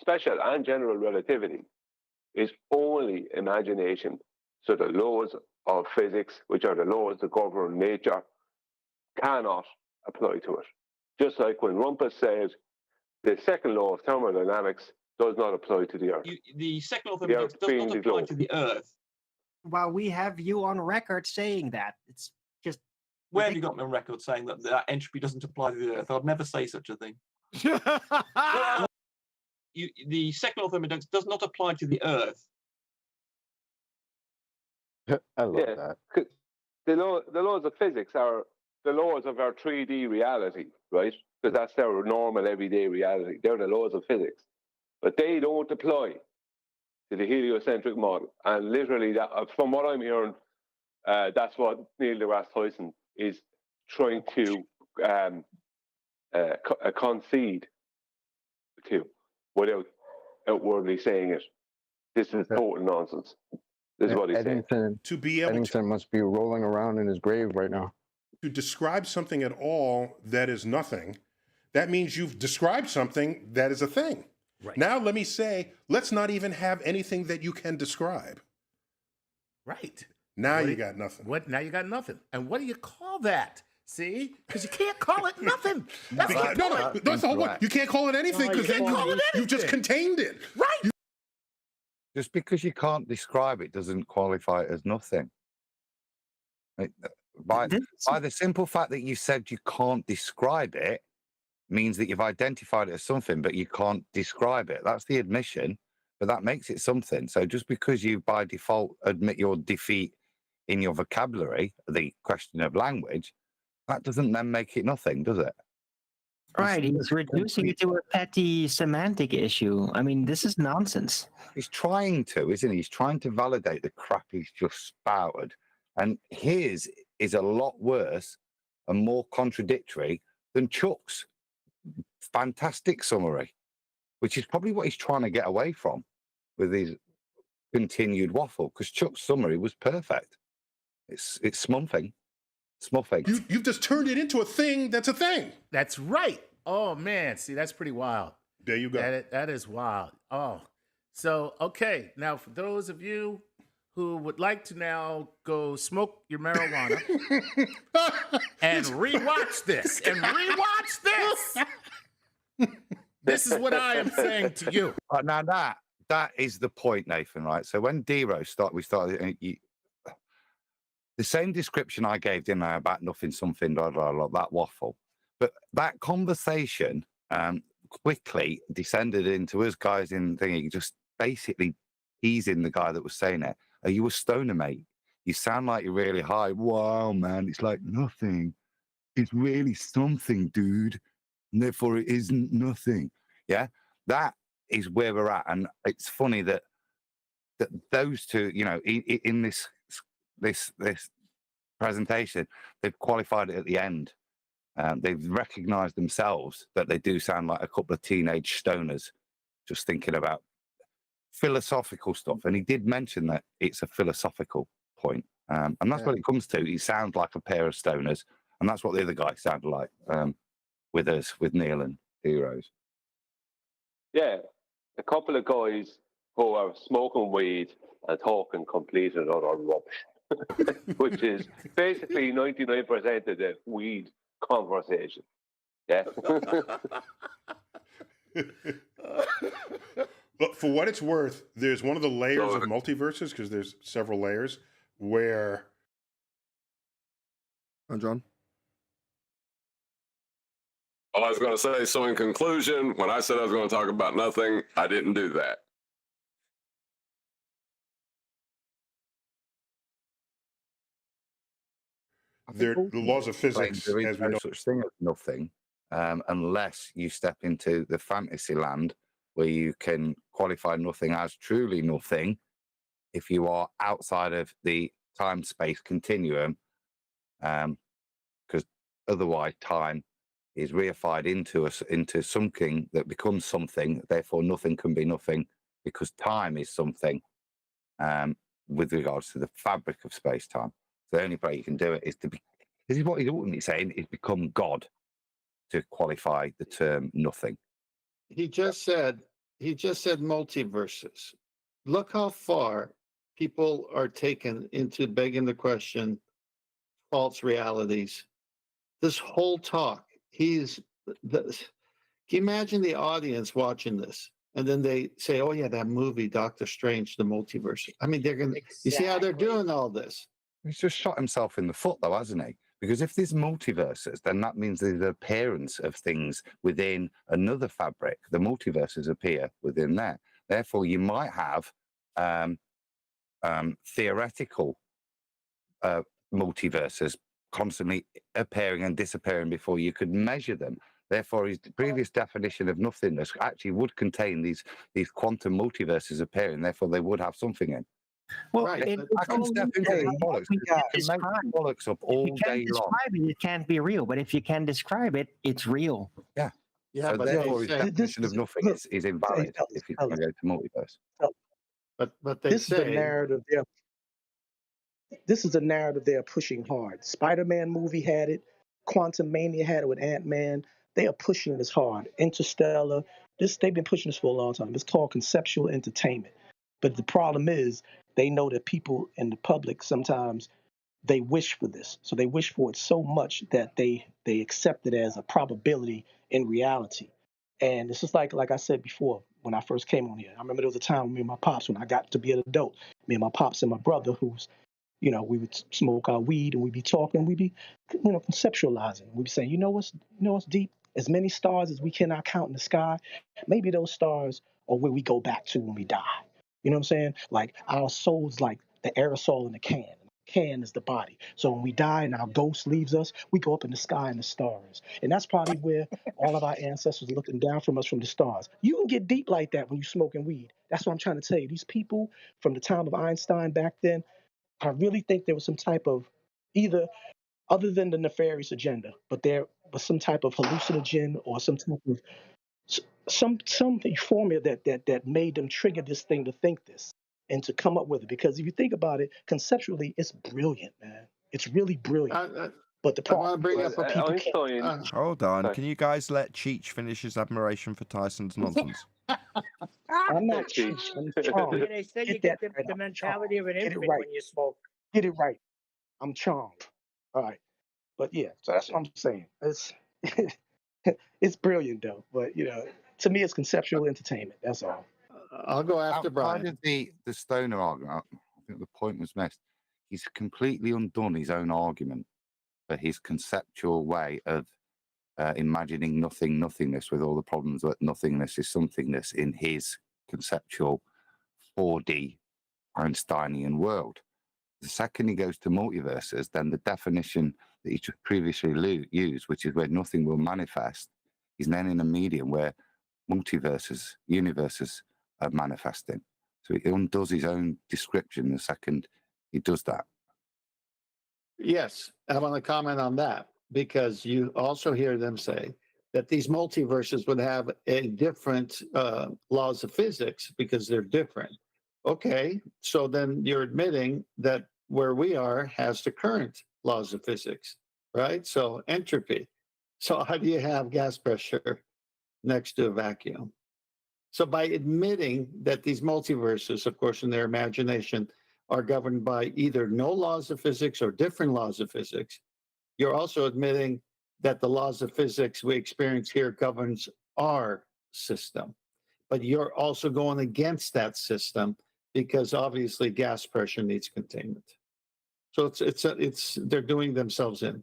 special and general relativity is only imagination. So the laws of physics, which are the laws that govern nature, cannot apply to it. Just like when Rumpus says the second law of thermodynamics does not apply to the Earth. The second law of thermodynamics does not apply to the Earth. Well, we have you on record saying that. It's just. Where have you got me on record saying that entropy doesn't apply to the Earth? I'd never say such a thing. The second law of thermodynamics does not apply to the Earth. I love that. The laws of physics are the laws of our 3D reality, right? Because that's our normal everyday reality. They're the laws of physics. But they don't apply to the heliocentric model. And literally, that, from what I'm hearing, that's what Neil deGrasse Tyson is trying to concede to without outwardly saying it. This is total nonsense. This is what he's saying. To be able Eddington must be rolling around in his grave right now. to describe something at all that is nothing, that means you've described something that is a thing. Right. Now let me say, let's not even have anything that you can describe. Right. Now What you do got nothing. What? Now you got nothing. And what do you call that? See? Because you can't call it nothing. That's Because- the no, point. that's the whole point. You can't call it anything No, you because can't call it you've just anything. contained it. Right. Just because you can't describe it doesn't qualify it as nothing. By the simple fact that you said you can't describe it means that you've identified it as something, but you can't describe it. That's the admission, but that makes it something. So just because you by default admit your defeat in your vocabulary, the question of language, that doesn't then make it nothing, does it? Right, he's reducing it to a petty semantic issue. I mean, this is nonsense. He's trying to, isn't he? He's trying to validate the crap he's just spouted. And his is a lot worse and more contradictory than Chuck's fantastic summary, which is probably what he's trying to get away from with his continued waffle, because Chuck's summary was perfect. It's smuffing. You've just turned it into a thing that's a thing. That's right. Oh man, see, that's pretty wild. There you go. That is wild. Oh, so okay. Now, for those of you who would like to now go smoke your marijuana and rewatch this, this is what I am saying to you. Now that is the point, Nathan. Right. So when Dero started. The same description I gave, didn't I, about nothing, something, blah, blah, blah, that waffle. But that conversation quickly descended into us guys in thinking, just basically teasing the guy that was saying it. Are you a stoner, mate? You sound like you're really high. Wow, man, it's like nothing. It's really something, dude. And therefore, it isn't nothing. Yeah, that is where we're at. And it's funny that those two, you know, in this presentation, they've qualified it at the end. They've recognized themselves that they do sound like a couple of teenage stoners just thinking about philosophical stuff. And he did mention that it's a philosophical point. And that's what it comes to. He sounds like a pair of stoners. And that's what the other guy sounded like with us, with Neil and Heroes. Yeah, a couple of guys who are smoking weed and talking complete and utter rubbish. Which is basically 99% of the weed conversation. Yeah. But for what it's worth, there's one of the layers of multiverses, because there's several layers, where... Oh, John? All I was going to say, so in conclusion, when I said I was going to talk about nothing, I didn't do that. The laws of physics, There is as we no know. such thing as nothing, unless you step into the fantasy land where you can qualify nothing as truly nothing if you are outside of the time-space continuum, because otherwise time is reified into something that becomes something. Therefore, nothing can be nothing because time is something. With regards to the fabric of space-time, so the only way you can do it is to be. This is what he's ultimately saying: is become God to qualify the term nothing. He just said multiverses. Look how far people are taken into begging the question, false realities. This whole talk, can you imagine the audience watching this? And then they say, oh yeah, that movie, Doctor Strange, the multiverse. I mean, they're going to, you see how they're doing all this? He's just shot himself in the foot, though, hasn't he? Because if there's multiverses, then that means there's an appearance of things within another fabric. The multiverses appear within there. Therefore, you might have theoretical multiverses constantly appearing and disappearing before you could measure them. Therefore, his previous definition of nothingness actually would contain these quantum multiverses appearing. Therefore, they would have something in. Well, Right, it, but it's I can all step into saying the bollocks. we can I can make describe. bollocks up If you all can't day long. describe it, it can't be real. But if you can describe it, it's real. Yeah. yeah, So but they therefore, his say, definition of nothing look, is invalid if you fellas, go to multiverse. but they this is the say, narrative they're this is the narrative they're pushing hard. Spider-Man movie had it, Quantum Mania had it with Ant-Man. They are pushing this hard. Interstellar, they've been pushing this for a long time. It's called conceptual entertainment. But the problem is they know that people in the public sometimes they wish for this. So they wish for it so much that they accept it as a probability in reality. And it's just like I said before, when I first came on here, I remember there was a time with me and my pops when I got to be an adult. Me and my pops and my brother, who's, we would smoke our weed and we'd be talking, we'd be, conceptualizing. We'd be saying, what's deep? As many stars as we cannot count in the sky, maybe those stars are where we go back to when we die. You know what I'm saying? Like our soul's like the aerosol in the can. Can is the body. So when we die and our ghost leaves us, we go up in the sky in the stars. And that's probably where all of our ancestors are looking down from us from the stars. You can get deep like that when you're smoking weed. That's what I'm trying to tell you. These people from the time of Einstein back then, I really think there was some type of either other than the nefarious agenda, but there was some type of hallucinogen or some type of some formula that made them trigger this thing to think this and to come up with it. Because if you think about it conceptually, it's brilliant, man. It's really brilliant. But the I want to problem bring is up people Einstein. can't. Hold on. Sorry. Can you guys let Cheech finish his admiration for Tyson's nonsense? I'm not cheap. I'm charmed. Yeah, they say you Get get that right. the I'm mentality of an Get it infant right. when you smoke. Get it right. I'm charmed. All right. But yeah, so that's what I'm saying. It's it's brilliant though. But to me, it's conceptual entertainment. That's all. I'll go after Outside Brian. of the stoner argument, I think the point was missed. He's completely undone his own argument for his conceptual way of imagining nothingness with all the problems that nothingness is somethingness in his conceptual 4D Einsteinian world. The second he goes to multiverses, then the definition that he previously used, which is where nothing will manifest, is then in a medium where multiverses, universes are manifesting. So he undoes his own description the second he does that. Yes, I want to comment on that because you also hear them say that these multiverses would have a different laws of physics because they're different. Okay, so then you're admitting that where we are has the current laws of physics, right? So entropy. So how do you have gas pressure next to a vacuum? So by admitting that these multiverses, of course, in their imagination, are governed by either no laws of physics or different laws of physics, you're also admitting that the laws of physics we experience here governs our system. But you're also going against that system because obviously gas pressure needs containment. So it's they're doing themselves in.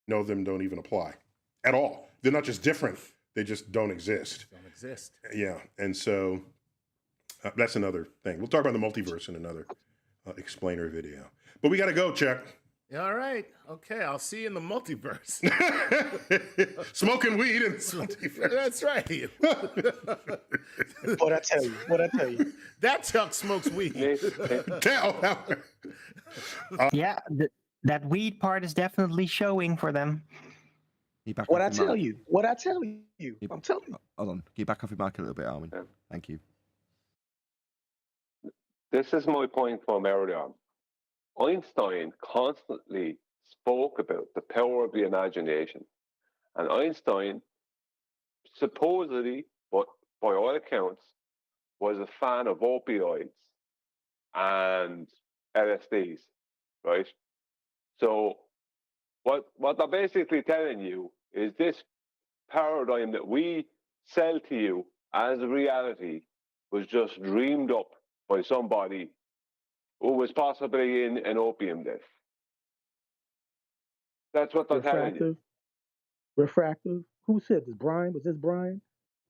No, them don't even apply at all. They're not just different; they just don't exist. Don't exist. Yeah, and so that's another thing. We'll talk about the multiverse in another explainer video. But we got to go, Chuck. All right. Okay. I'll see you in the multiverse. Smoking weed in the multiverse. That's right. What I tell you. That Chuck smokes weed. Yeah, that weed part is definitely showing for them. What I tell you. I'm telling you. Hold on. Can you back off your mic a little bit, Armin? Thank you. This is my point from earlier on. Einstein constantly spoke about the power of the imagination. And Einstein, supposedly, but by all accounts, was a fan of opioids and LSDs, right? So what they're basically telling you is this paradigm that we sell to you as a reality was just dreamed up by somebody who was possibly in an opium den. That's what they're telling you. Refractive. Who said this? Brian? Was this Brian?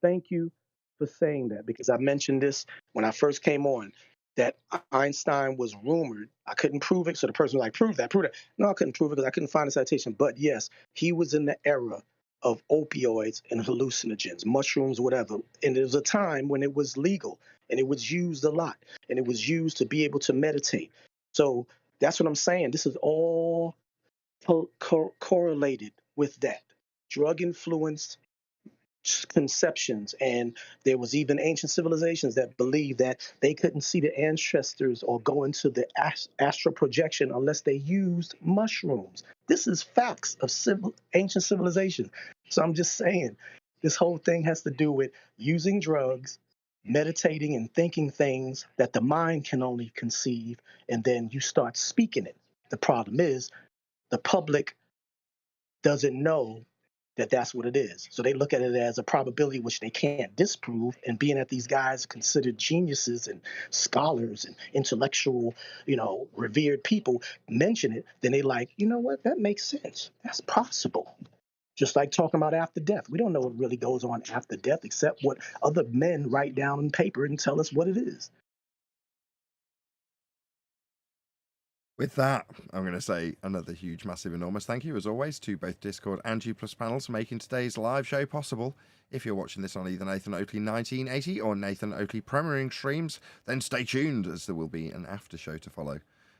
Thank you for saying that because I mentioned this when I first came on, that Einstein was rumored. I couldn't prove it. So the person was like, prove that. No, I couldn't prove it because I couldn't find a citation. But yes, he was in the era of opioids and hallucinogens, mushrooms, whatever. And there was a time when it was legal and it was used a lot and it was used to be able to meditate. So that's what I'm saying. This is all correlated with that. Drug influenced conceptions, and there was even ancient civilizations that believed that they couldn't see the ancestors or go into the astral projection unless they used mushrooms. This is facts of ancient civilization. So I'm just saying, this whole thing has to do with using drugs, meditating and thinking things that the mind can only conceive, and then you start speaking it. The problem is the public doesn't know that that's what it is. So they look at it as a probability which they can't disprove. And being that these guys are considered geniuses and scholars and intellectual, revered people mention it, then they like, you know what, that makes sense. That's possible. Just like talking about after death. We don't know what really goes on after death except what other men write down on paper and tell us what it is. With that, I'm going to say another huge, massive, enormous thank you, as always, to both Discord and G+ panels for making today's live show possible. If you're watching this on either Nathan Oakley 1980 or Nathan Oakley premiering streams, then stay tuned, as there will be an after show to follow.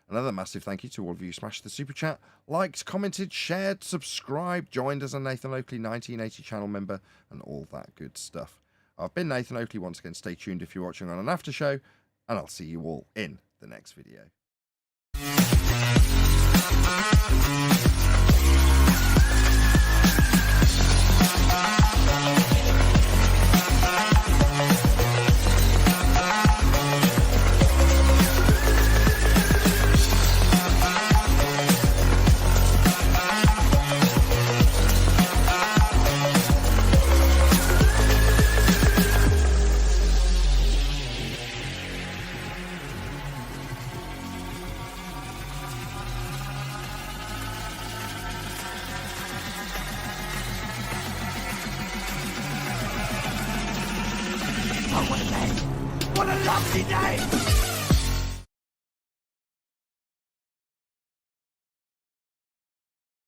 Another massive thank you to all of you who smashed the super chat, liked, commented, shared, subscribed, joined as a Nathan Oakley 1980 channel member, and all that good stuff. I've been Nathan Oakley. Once again, stay tuned if you're watching on an after show, and I'll see you all in the next video. What a lovely day!